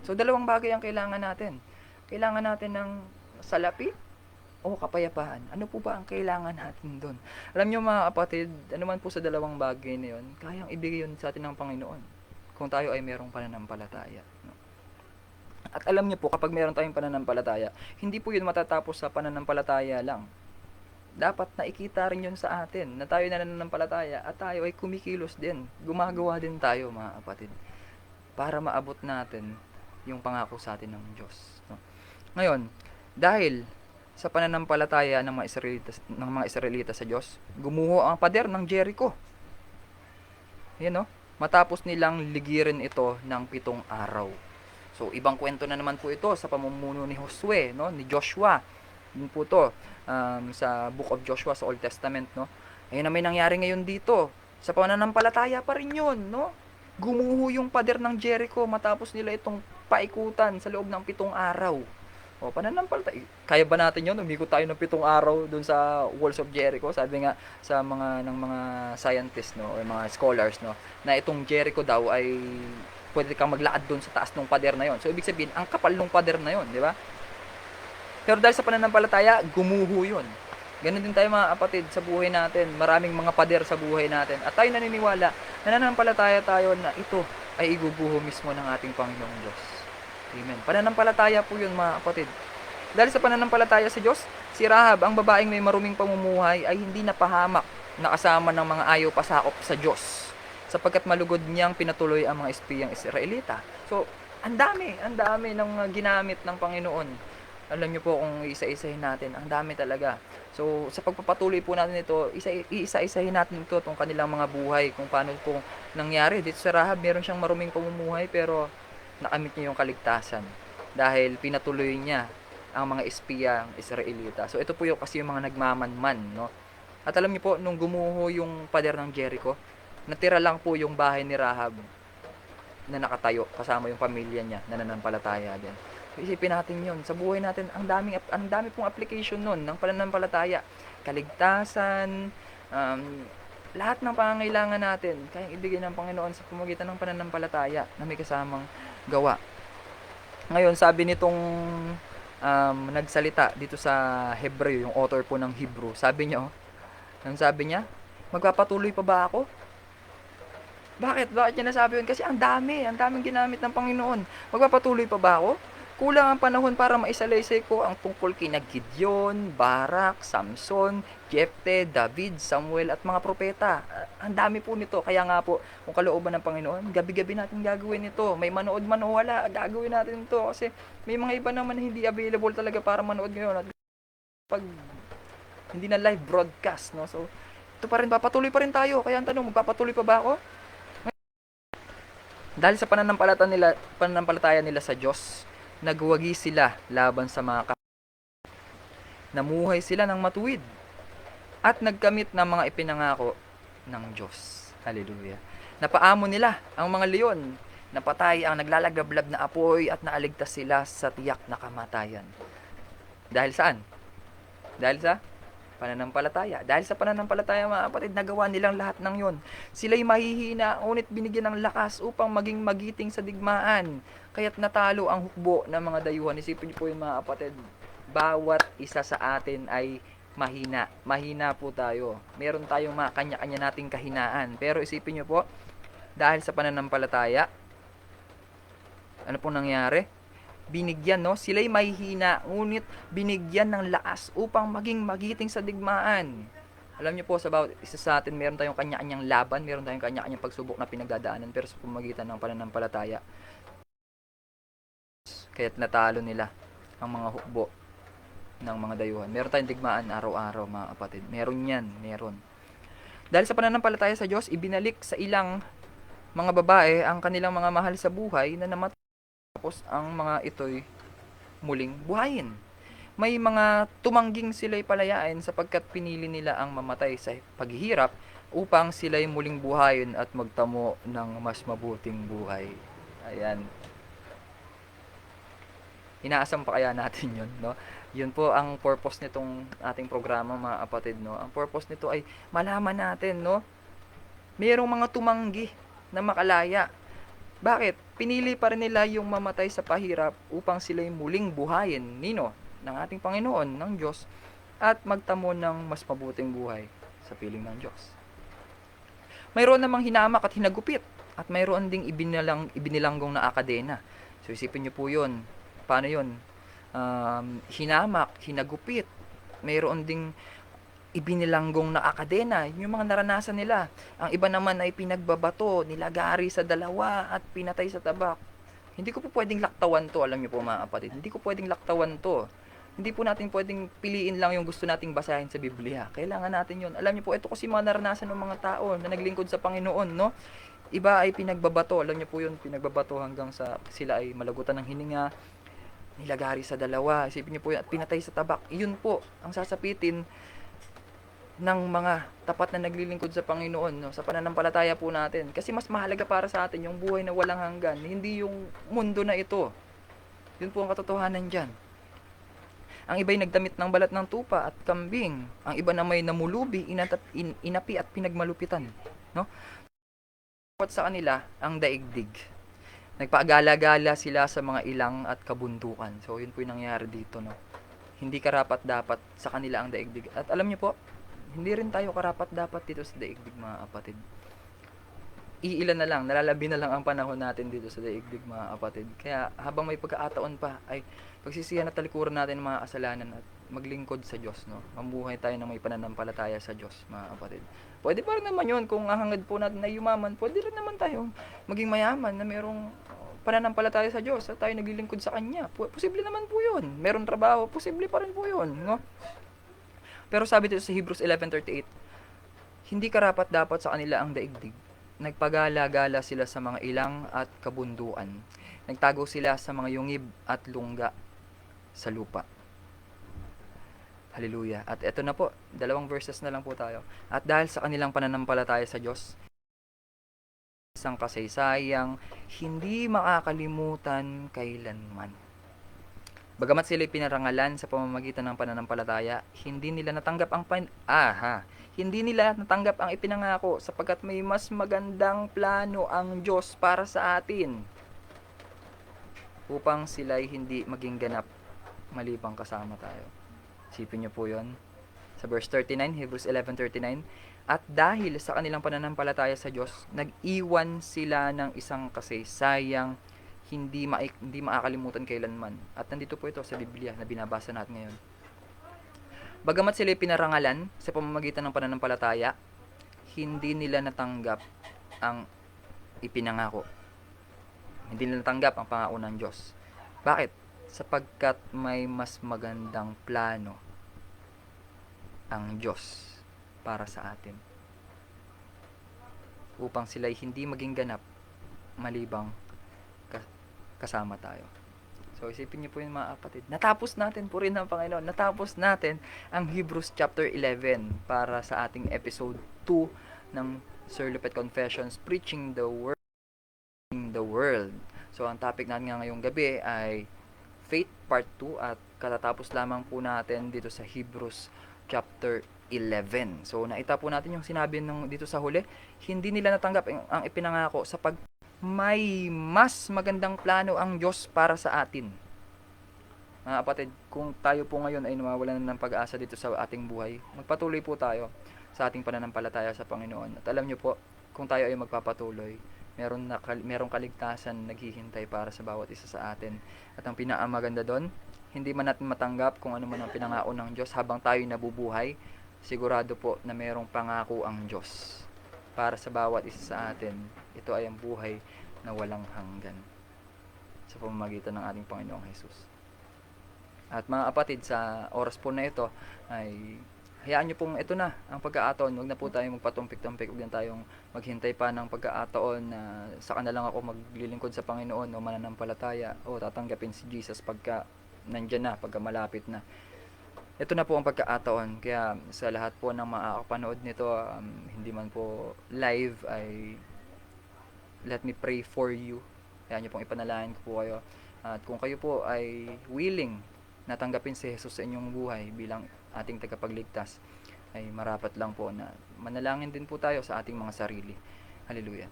So, dalawang bagay ang kailangan natin. Kailangan natin ng salapi o kapayapaan. Ano po ba ang kailangan natin doon? Alam nyo mga kapatid, ano man po sa dalawang bagay na yun, kayang ibigay yun sa atin ng Panginoon kung tayo ay merong pananampalataya. No? At alam niyo po, kapag meron tayong pananampalataya, hindi po yun matatapos sa pananampalataya lang. Dapat nakikita rin yun sa atin, na tayo nananampalataya at tayo ay kumikilos din. Gumagawa din tayo mga kapatid, para maabot natin yung pangako sa atin ng Diyos. No? Ngayon, dahil sa pananampalataya ng mga Israelita sa Diyos, gumuho ang pader ng Jericho. Yan, no? Matapos nilang ligirin ito ng 7 araw. So, ibang kwento na naman po ito sa pamumuno ni Josue, no? Ni Joshua. Yun po to, sa Book of Joshua sa Old Testament, no? Ayun na may nangyari ngayon dito. Sa pananampalataya pa rin yun, no? Gumuho yung pader ng Jericho matapos nila itong paikutan sa loob ng 7 araw. O, pananampalataya. Kaya ba natin yun? Umikot tayo ng 7 araw dun sa walls of Jericho. Sabi nga sa mga scientists, no, or mga scholars, no, na itong Jericho daw ay pwede kang maglakad doon sa taas ng pader na yon. So, ibig sabihin, ang kapal ng pader na yon, di ba? Pero dahil sa pananampalataya, gumuho yun. Ganun din tayo mga kapatid sa buhay natin. Maraming mga pader sa buhay natin. At tayo naniniwala, nananampalataya tayo na ito ay iguguho mismo ng ating Panginoong Diyos. Amen. Pananampalataya po yun, mga kapatid. Dahil sa pananampalataya sa Diyos, si Rahab, ang babaeng may maruming pamumuhay, ay hindi napahamak na kasama ng mga ayaw pasakop sa Diyos, sapagkat malugod niyang pinatuloy ang mga espiyang Israelita. So, ang dami ng ginamit ng Panginoon. Alam niyo po kung isa-isahin natin, ang dami talaga. So, sa pagpapatuloy po natin ito, isa-isahin natin ito, itong kanilang mga buhay, kung paano po nangyari. Dito sa Rahab, meron siyang maruming pamumuhay, pero nakamit niya yung kaligtasan. Dahil pinatuloy niya ang mga espiyang Israelita. So, ito po yung kasi yung mga nagmamanman, no? At alam niyo po, nung gumuho yung pader ng Jericho, natira lang po yung bahay ni Rahab na nakatayo kasama yung pamilya niya na nananampalataya din. So, isipin natin yun. Sa buhay natin, ang dami pong application nun ng pananampalataya. Kaligtasan, lahat ng pangangailangan natin, kayang ibigay ng Panginoon sa pamamagitan ng pananampalataya na may kasamang gawa. Ngayon, sabi nitong nagsalita dito sa Hebreo, yung author po ng Hebrew, sabi niya, magpapatuloy pa ba ako? Bakit niya nasabi yun? Kasi ang daming ginamit ng Panginoon. Magpapatuloy pa ba ako? Kulang ang panahon para maisalaysay ko ang tungkol kina Gideon, Barak, Samson, Jefte, David, Samuel at mga propeta. Ang dami po nito. Kaya nga po, kung kalooban ng Panginoon, gabi-gabi natin gagawin ito. May manood man o wala, gagawin natin ito. Kasi may mga iba naman na hindi available talaga para manood ngayon. At pag hindi na live broadcast, no? So, ito pa rin, papatuloy pa rin tayo. Kaya ang tanong, magpapatuloy pa ba ako? Dahil sa pananampalataya nila sa Diyos, nagwagi sila laban sa mga namuhay sila ng matuwid at nagkamit ng mga ipinangako ng Diyos. Hallelujah. Napaamo nila ang mga leon, napatay ang naglalagablab na apoy at naaligtas sila sa tiyak na kamatayan. Dahil saan? Dahil sa pananampalataya. Dahil sa pananampalataya, mga kapatid, nagawa nilang lahat ng yon. Sila'y mahihina, ngunit binigyan ng lakas upang maging magiting sa digmaan. Kaya't natalo ang hukbo ng mga dayuhan. Isipin niyo po yung mga kapatid, bawat isa sa atin ay mahina. Mahina po tayo. Meron tayong mga kanya-kanya nating kahinaan. Pero isipin niyo po, dahil sa pananampalataya, ano po nangyari? Binigyan, no? Sila'y mahihina, ngunit binigyan ng lakas upang maging magiting sa digmaan. Alam niyo po, sa bawat isa sa atin, meron tayong kanya-kanyang laban, meron tayong kanya-kanyang pagsubok na pinagdadaanan, pero sa pamamagitan ng pananampalataya, kaya't natalo nila ang mga hukbo ng mga dayuhan. Meron tayong digmaan araw-araw, mga kapatid. Meron yan, meron. Dahil sa pananampalataya sa Diyos, ibinalik sa ilang mga babae ang kanilang mga mahal sa buhay na namatay. Tapos ang mga ito'y muling buhayin. May mga tumangging sila'y palayain sapagkat pinili nila ang mamatay sa paghihirap upang sila'y muling buhayin at magtamo ng mas mabuting buhay. Ayan. Inaasam pa kaya natin yun, no? Yun po ang purpose nitong ating programa, mga kapatid, no? Ang purpose nito ay malaman natin, no? Mayroong mga tumanggi na makalaya. Bakit? Pinili pa rin nila yung mamatay sa pahirap upang sila'y muling buhayin, nino, ng ating Panginoon, ng Diyos, at magtamo ng mas mabuting buhay sa piling ng Diyos. Mayroon namang hinamak at hinagupit, at mayroon ding ibinilanggong na akadena. So isipin niyo po yun. Paano yun? Hinamak, hinagupit, mayroon ding ibinilanggong na akadena, yung mga naranasan nila. Ang iba naman ay pinagbabato, nilagari sa dalawa at pinatay sa tabak. Hindi ko po pwedeng laktawan to, alam niyo po mga kapatid. Hindi ko pwedeng laktawan to. Hindi po natin pwedeng piliin lang yung gusto nating basahin sa Biblia. Kailangan natin yun. Alam niyo po, ito kasi mga naranasan ng mga tao na naglingkod sa Panginoon, no? Iba ay pinagbabato, alam niyo po yun, pinagbabato hanggang sa sila ay malagutan ng hininga, nilagari sa dalawa, isipin niyo po yun, at pinatay sa tabak. Iyon po ang sasapitin ng mga tapat na naglilingkod sa Panginoon, no? Sa pananampalataya po natin. Kasi mas mahalaga para sa atin yung buhay na walang hanggan, hindi yung mundo na ito. Yun po ang katotohanan dyan. Ang iba'y nagdamit ng balat ng tupa at kambing. Ang iba na may namulubi, inapi at pinagmalupitan, no? Dapat sa kanila ang daigdig. Nagpaagala-gala sila sa mga ilang at kabundukan. So yun po yung nangyari dito, no? Hindi karapat-dapat sa kanila ang daigdig. At alam niyo po, hindi rin tayo karapat-dapat dito sa daigdig, mga kapatid. iilan na lang, nalalabi na lang ang panahon natin dito sa daigdig, mga kapatid. Kaya habang may pagkakataon pa ay pagsisihan at talikuran natin ang mga kasalanan at maglingkod sa Diyos, no? Mamuhay tayo ng may pananampalataya sa Diyos, mga kapatid. Pwede pa rin naman yun, kung ang hangad po natin ay yumaman, pwede rin naman tayo maging mayaman na merong pananampalataya sa Diyos at tayo naglilingkod sa Kanya. Posible naman po yun. Meron trabaho, posible pa rin po yun, no? Pero sabi dito sa Hebrews 11:38, hindi karapat dapat sa kanila ang daigdig. Nagpagala-gala sila sa mga ilang at kabunduan. Nagtago sila sa mga yungib at lungga sa lupa. Hallelujah. At eto na po, 2 verses na lang po tayo. At dahil sa kanilang pananampalataya sa Diyos, isang kasaysayang hindi makakalimutan kailanman. Bagamat sila'y pinarangalan sa pamamagitan ng pananampalataya, hindi nila natanggap ang ipinangako sapagkat may mas magandang plano ang Diyos para sa atin upang sila'y hindi maging ganap malibang kasama tayo. Isipin niyo po 'yon. Sa verse 39, Hebrews 11:39, at dahil sa kanilang pananampalataya sa Diyos, nag-iwan sila ng isang kasaysayang hindi makakalimutan kailanman. At nandito po ito sa Biblia na binabasa natin ngayon. Bagamat sila pinarangalan sa pamamagitan ng pananampalataya, hindi nila natanggap ang ipinangako. Hindi nila natanggap ang pangako ng Diyos. Bakit? Sapagkat may mas magandang plano ang Diyos para sa atin. Upang sila'y hindi maging ganap malibang kasama tayo. So isipin niyo po yun, mga kapatid. Natapos natin po rin ng Panginoon. Natapos natin ang Hebrews chapter 11 para sa ating episode 2 ng Sir Lupet Confessions, Preaching the World. So ang topic natin nga ngayong gabi ay Faith Part 2 at katatapos lamang po natin dito sa Hebrews chapter 11. So naita po natin yung sinabi dito sa huli, hindi nila natanggap ang ipinangako sapag may mas magandang plano ang Diyos para sa atin. Mga kapatid, kung tayo po ngayon ay nawawalan ng pag-asa dito sa ating buhay, magpatuloy po tayo sa ating pananampalataya sa Panginoon. At alam nyo po, kung tayo ay magpapatuloy, merong kaligtasan naghihintay para sa bawat isa sa atin. At ang pinakamaganda doon, hindi man natin matanggap kung ano man ang pinangako ng Diyos habang tayo nabubuhay, sigurado po na merong pangako ang Diyos para sa bawat isa sa atin. Ito ay ang buhay na walang hanggan sa pamamagitan ng ating Panginoong Jesus. At mga kapatid, sa oras po na ito ay hayaan nyo pong ito na ang pagkakataon. Huwag na po tayong magpatumpik-tumpik. Huwag na tayong maghintay pa ng pagkakataon na saka na lang ako maglilingkod sa Panginoon o mananampalataya o tatanggapin si Jesus pagka nandyan na, pagka malapit na. Ito na po ang pagkakataon. Kaya sa lahat po ng makakapanood nito, hindi man po live, ay let me pray for you. Kaya nyo pong ipanalangin ko po kayo. At kung kayo po ay willing na tanggapin si Jesus sa inyong buhay bilang ating tagapagligtas, ay marapat lang po na manalangin din po tayo sa ating mga sarili. Hallelujah.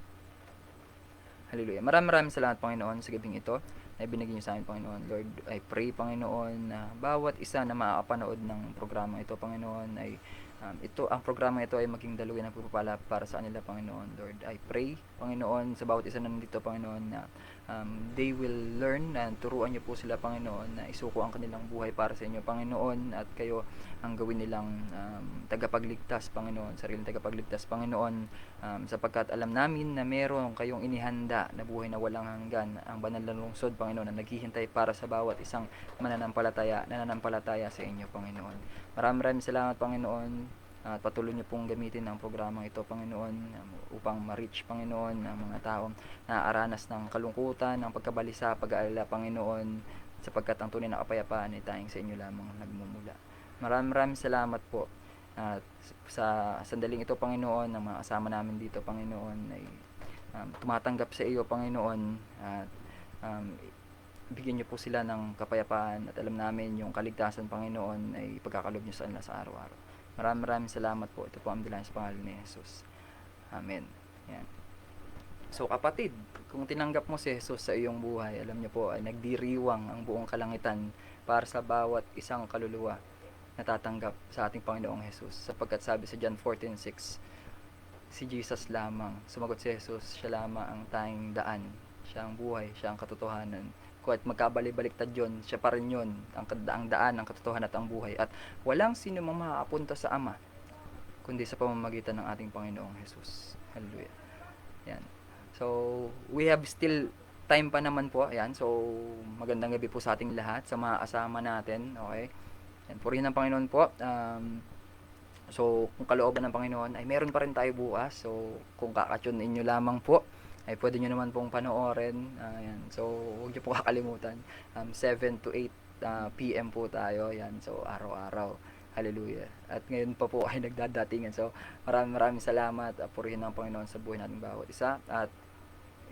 Hallelujah. Maraming salamat, Panginoon, sa gabing ito na ibinigay niyo sa amin, Panginoon. Lord, I pray, Panginoon, na bawat isa na makakapanood ng programa ito, Panginoon, ay ang programa ito ay maging daluyan ng pagpapala para sa kanila, Panginoon. Lord, I pray, Panginoon, sa bawat isa na nandito, Panginoon, na they will learn and turuan niyo po sila, Panginoon, na isuko ang kanilang buhay para sa inyo, Panginoon, at kayo ang gawin nilang tagapagligtas, Panginoon, sariling tagapagligtas, Panginoon, sapagkat alam namin na meron kayong inihanda na buhay na walang hanggan, ang banal na lungsod, Panginoon, na naghihintay para sa bawat isang nananampalataya sa inyo, Panginoon. Maraming salamat, Panginoon, at patuloy niyo pong gamitin ang programang ito, Panginoon, upang ma-reach, Panginoon, ang mga taong naaaranas ng kalungkutan, ng pagkabalisa, pag-aalala, Panginoon, sapagkat ang tunay na kapayapaan ay tanging sa inyo lamang nagmumula. Maraming salamat po. At sa sandaling ito, Panginoon, ang mga kasama namin dito, Panginoon, ay tumatanggap sa iyo, Panginoon, at bigyan niyo po sila ng kapayapaan, at alam namin yung kaligtasan, Panginoon, ay pagkakalob niyo sa kanila sa araw-araw. Maraming salamat po. Ito po ang dalangin sa pangalan ni Jesus. Amen. Yan. So kapatid, kung tinanggap mo si Jesus sa iyong buhay, alam niyo po ay nagdiriwang ang buong kalangitan para sa bawat isang kaluluwa na tatanggap sa ating Panginoong Jesus. Sapagkat sabi sa John 14:6, si Jesus lamang. Sumagot si Jesus, siya lamang ang tanging daan. Siya ang buhay, siya ang katotohanan. Kahit magkabali-baliktad yun, siya pa rin yun, ang daan, ang katotohanan at ang buhay. At walang sino mang makakapunta sa Ama, kundi sa pamamagitan ng ating Panginoong Jesus. Hallelujah. Yan. So, we have still time pa naman po. Ayan. So, magandang gabi po sa ating lahat, sa mga kasama natin. Okay? Yan. Purihin ng Panginoon po. So, kung kalooban ng Panginoon, ay meron pa rin tayo bukas. So, kung kakatune nyo lamang po, ay pwede nyo naman pong panoorin. Ayan. So, huwag nyo po kakalimutan. 7 to 8 p.m. po tayo. Ayan. So, araw-araw. Hallelujah. At ngayon pa po ay nagdadatingan. So, maraming salamat. Purihin ng Panginoon sa buhay nating bawat isa. At,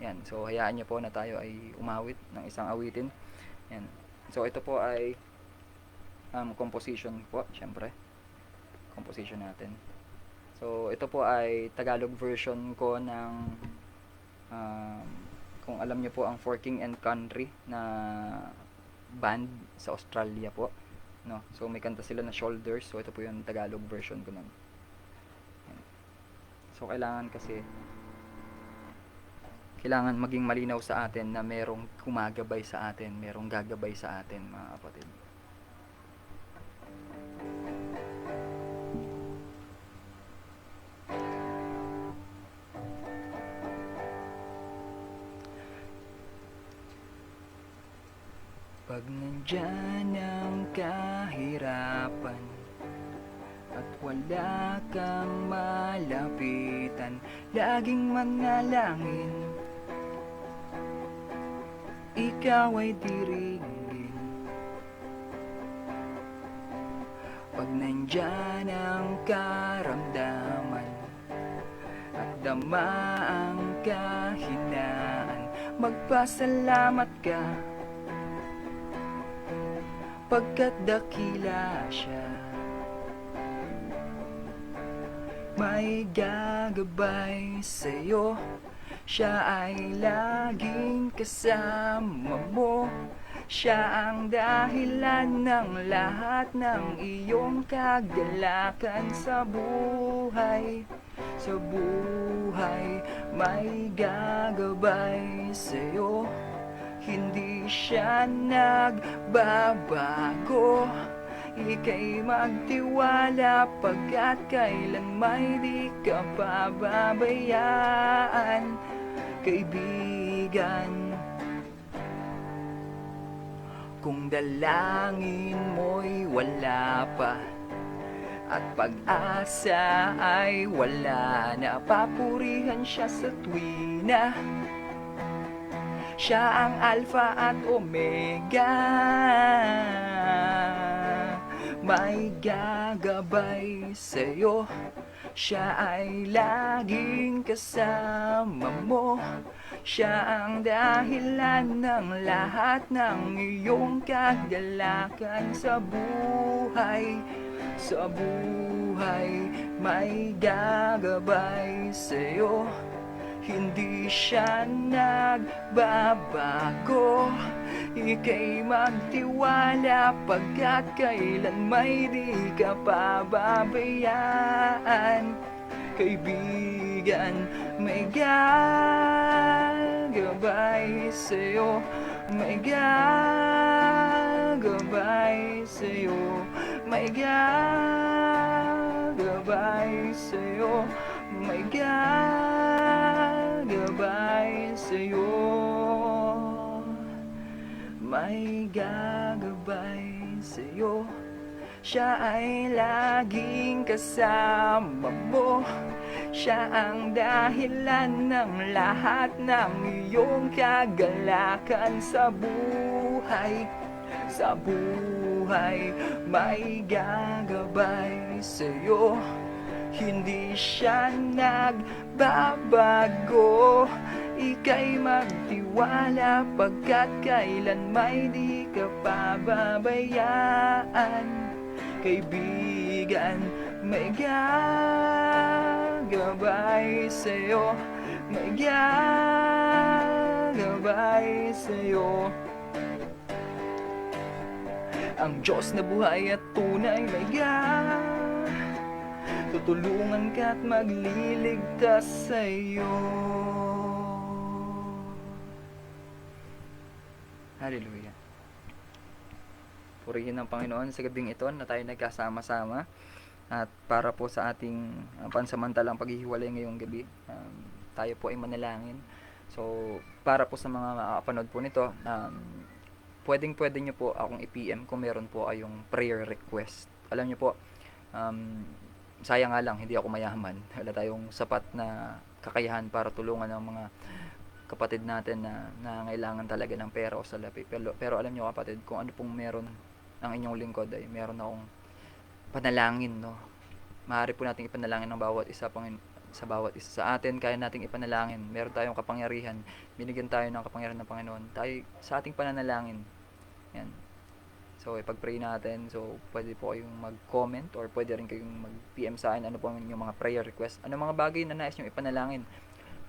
yan. So, hayaan nyo po na tayo ay umawit ng isang awitin. Yan. So, ito po ay composition po, syempre. Composition natin. So, ito po ay Tagalog version ko ng kung alam niyo po ang For King and Country na band sa Australia po, no? So, may kanta sila na Shoulders. So, ito po yung Tagalog version ko nun. So, kailangan maging malinaw sa atin na merong gumagabay sa atin, merong gagabay sa atin, mga kapatid. Pag nandyan ang kahirapan at wala kang malapitan, laging manalangin, ikaw ay diringgin. Pag nandyan ang karamdaman at dama ang kahinaan, magpasalamat ka, pagkat dakila siya. May gagabay sa'yo, siya ay laging kasama mo. Siya ang dahilan ng lahat ng iyong kagalakan sa buhay. Sa buhay, may gagabay sa'yo, hindi siya nagbabago. Ika'y magtiwala pagkat kailan may di ka pababayaan, kaibigan. Kung dalangin mo'y wala pa at pag-asa ay wala na, papurihan siya sa tuwina. Siya ang Alpha at Omega. May gagabay sa'yo, siya ay laging kasama mo. Siya ang dahilan ng lahat ng iyong kagalakan sa buhay. Sa buhay, may gagabay sa'yo, hindi siya nagbabago. Ika'y magtiwala pagkat kailan may di ka pababayaan, kaibigan. May gagabay sa'yo, may gagabay sa'yo, may gagabay sa'yo, may gagabay sa'yo, may gagabay sa'yo. Siya ay laging kasama mo. Siya ang dahilan ng lahat ng iyong kagalakan sa buhay. Sa buhay, may gagabay sa'yo, hindi siya nagbabago. Ika'y magtiwala pagkat kailan may di ka pababayaan, kaibigan. May gagabay sa'yo, may gagabay sa'yo. Ang Diyos na buhay at tunay, may tutulungan ka at magliligtas sa'yo. Hallelujah. Purihin ng Panginoon sa gabing ito na tayo nagkasama-sama at para po sa ating pansamantalang paghihiwalay ngayong gabi, tayo po ay manalangin. So, para po sa mga makakapanood po nito, pwede nyo po akong i-PM kung meron po kayong prayer request. Alam nyo po, sayang nga lang, hindi ako mayaman. Wala tayong sapat na kakayahan para tulungan ng mga kapatid natin na nangailangan talaga ng pera o salapi. Pero alam nyo kapatid, kung ano pong meron ang inyong lingkod ay meron akong panalangin, no? Maaari po nating ipanalangin ng bawat isa sa bawat isa sa atin, kaya nating ipanalangin. Meron tayong kapangyarihan, binigyan tayo ng kapangyarihan ng Panginoon. Tayo sa ating pananalangin. Yan. So, ipag-pray natin. So, pwede po kayong mag-comment or pwede rin kayong mag-PM sa akin ano po ang inyong mga prayer request. Ano mga bagay na nais nyo ipanalangin.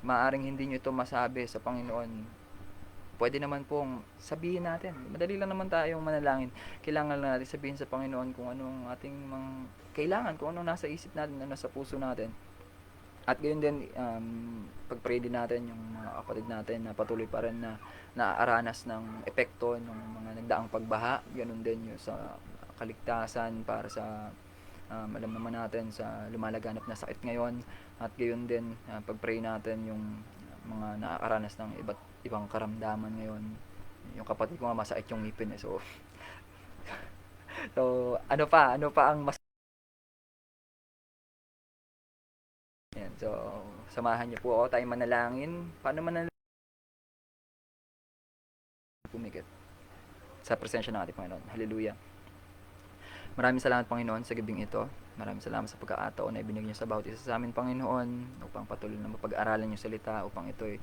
Maaring hindi nyo ito masabi sa Panginoon. Pwede naman pong sabihin natin. Madali lang naman tayong manalangin. Kailangan lang natin sabihin sa Panginoon kung ano ang ating mga kailangan, kung ano nasa isip natin, ano nasa puso natin. At gayon din, pag-pray din natin yung mga kapatid natin na patuloy pa rin na naaaranas ng epekto ng mga nagdaang pagbaha. Ganon din yung sa kaligtasan para sa alam naman natin sa lumalaganap na sakit ngayon. At gayon din, pag-pray natin yung mga nakakaranas ng ibang karamdaman ngayon. Yung kapatid ko nga masakit yung ngipin so so ano pa ang mas yan. So samahan niyo po ako, tayo manalangin. Paano manalangin? Pumikit sa presensya ng ating Panginoon. Hallelujah. Maraming salamat Panginoon sa gabing ito. Maraming salamat sa pagkakataon na ibinigay niyo sa bawat isa sa amin Panginoon upang patuloy na mapag-aralan niyo salita, upang ito ay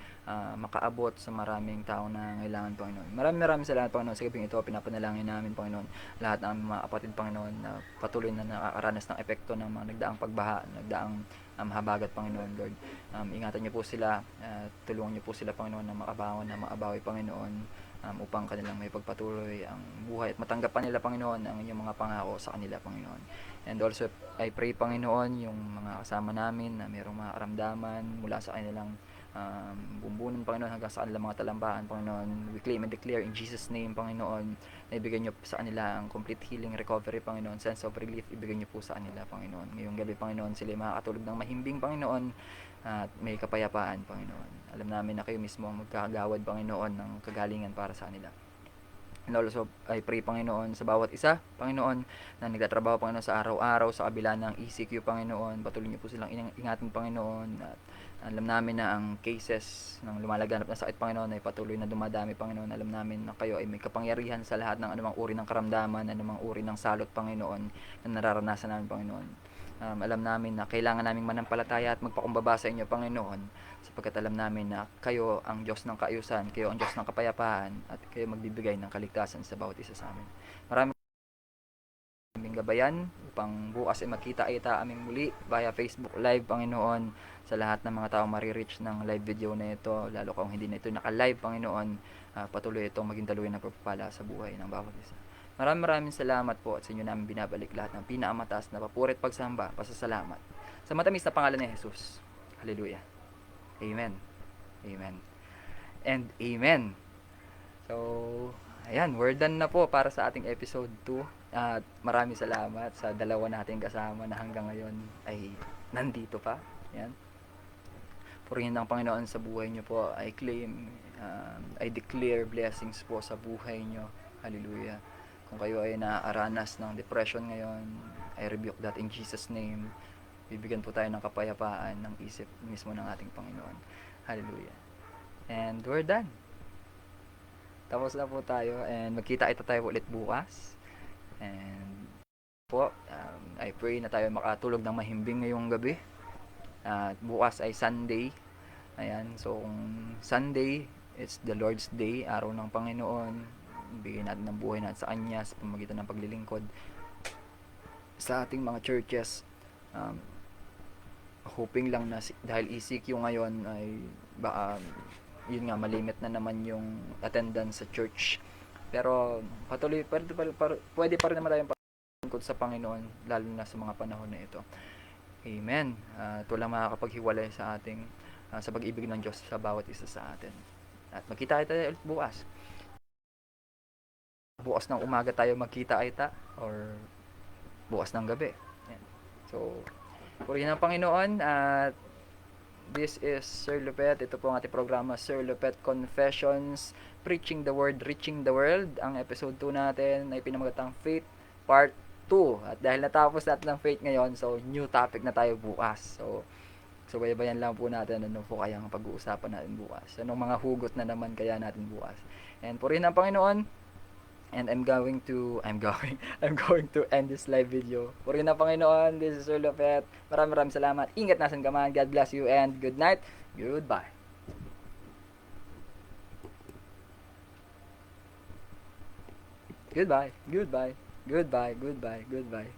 makaabot sa maraming tao na ngailangan Panginoon. Maraming salamat Panginoon sa gabing ito. Pinapanalangin namin Panginoon lahat ng mga kapatid Panginoon na patuloy na nakakaranas ng epekto ng mga nagdaang pagbaha, nagdaang habagat Panginoon Lord. Ingatan niyo po sila, tulungan niyo po sila Panginoon na makabangon, na maabawi Panginoon, upang kanilang may pagpatuloy ang buhay at matanggap pa nila Panginoon ang inyong mga pangako sa kanila Panginoon. And also I pray Panginoon yung mga kasama namin na mayroong mga karamdaman mula sa kanilang bumbunan Panginoon hanggang sa kanilang mga talambahan Panginoon. We claim and declare in Jesus name Panginoon na ibigay niyo sa kanila ang complete healing, recovery Panginoon, sense of relief ibigay niyo po sa kanila Panginoon. Ngayong gabi Panginoon sila makakatulog ng mahimbing Panginoon at may kapayapaan Panginoon. Alam namin na kayo mismo ang magkakagawad Panginoon ng kagalingan para sa kanila. And also, I pray Panginoon sa bawat isa, Panginoon, na nagtatrabaho Panginoon sa araw-araw sa kabila ng ECQ Panginoon. Patuloy niyo po silang ingatan Panginoon. At alam namin na ang cases ng lumalaganap na sakit Panginoon ay patuloy na dumadami Panginoon. Alam namin na kayo ay may kapangyarihan sa lahat ng anumang uri ng karamdaman, anumang uri ng salot Panginoon na nararanasan namin Panginoon. Alam namin na kailangan naming manampalataya at magpakumbaba sa inyo Panginoon, sapagkat alam namin na kayo ang Diyos ng kaayusan, kayo ang Diyos ng kapayapaan, at kayo magbibigay ng kaligtasan sa bawat isa sa amin. Maraming gabayan upang bukas ay magkita aming muli via Facebook Live Panginoon, sa lahat ng mga taong marireach ng live video na ito, lalo kung hindi na ito naka-live Panginoon, patuloy itong maging daluyan ng pagpapala sa buhay ng bawat isa. Maraming salamat po at sa inyo namin binabalik lahat ng pinakamataas na papuri at pagsamba, pasasalamat sa matamis na pangalan ni Jesus. Hallelujah. Amen. Amen. And amen. So, ayan, we're done na po para sa ating episode 2. At maraming salamat sa dalawa nating kasama na hanggang ngayon ay nandito pa. Ayan. Purihin ng Panginoon sa buhay nyo po. I claim, I declare blessings po sa buhay nyo. Hallelujah. Kung kayo ay naaaranas ng depression ngayon, I rebuke that in Jesus name. Bibigyan po tayo ng kapayapaan ng isip mismo ng ating Panginoon. Hallelujah. And we're done. Tapos na po tayo and magkita tayo ulit bukas. And po, I pray na tayo makatulog ng mahimbing ngayong gabi. At bukas ay Sunday. Ayan, so kung Sunday, it's the Lord's Day, araw ng Panginoon. Bigyan natin ng buhay natin sa Kanya sa pamamagitan ng paglilingkod sa ating mga churches. Hoping lang na dahil ECQ ngayon ay baka yun nga malimit na naman yung attendance sa church, pero patuloy pwede pa rin naman tayong paglilingkod sa Panginoon lalo na sa mga panahon na ito. Amen. Ito lang makakapaghiwalay sa ating sa pag-ibig ng Diyos sa bawat isa sa atin. At magkita tayo ulit bukas. Bukas ng umaga tayo magkita-kita or bukas ng gabi. Yan. So, purihin ang Panginoon at this is Sir Lupet. Ito po ang ating programa, Sir Lupet Confessions, Preaching the Word, Reaching the World. Ang episode 2 natin ay pinamagatang Faith Part 2. At dahil natapos natin ang faith ngayon, so new topic na tayo bukas. So bayan lang po natin ano po kaya ang pag-uusapan natin bukas. Anong mga hugot na naman kaya natin bukas. And purihin ang Panginoon. And I'm going to end this live video. Purihin ang Panginoon. This is Sir Lopet. Maraming salamat. Ingat nasan ka man. God bless you and good night. Goodbye. Goodbye. Goodbye. Goodbye. Goodbye. Goodbye.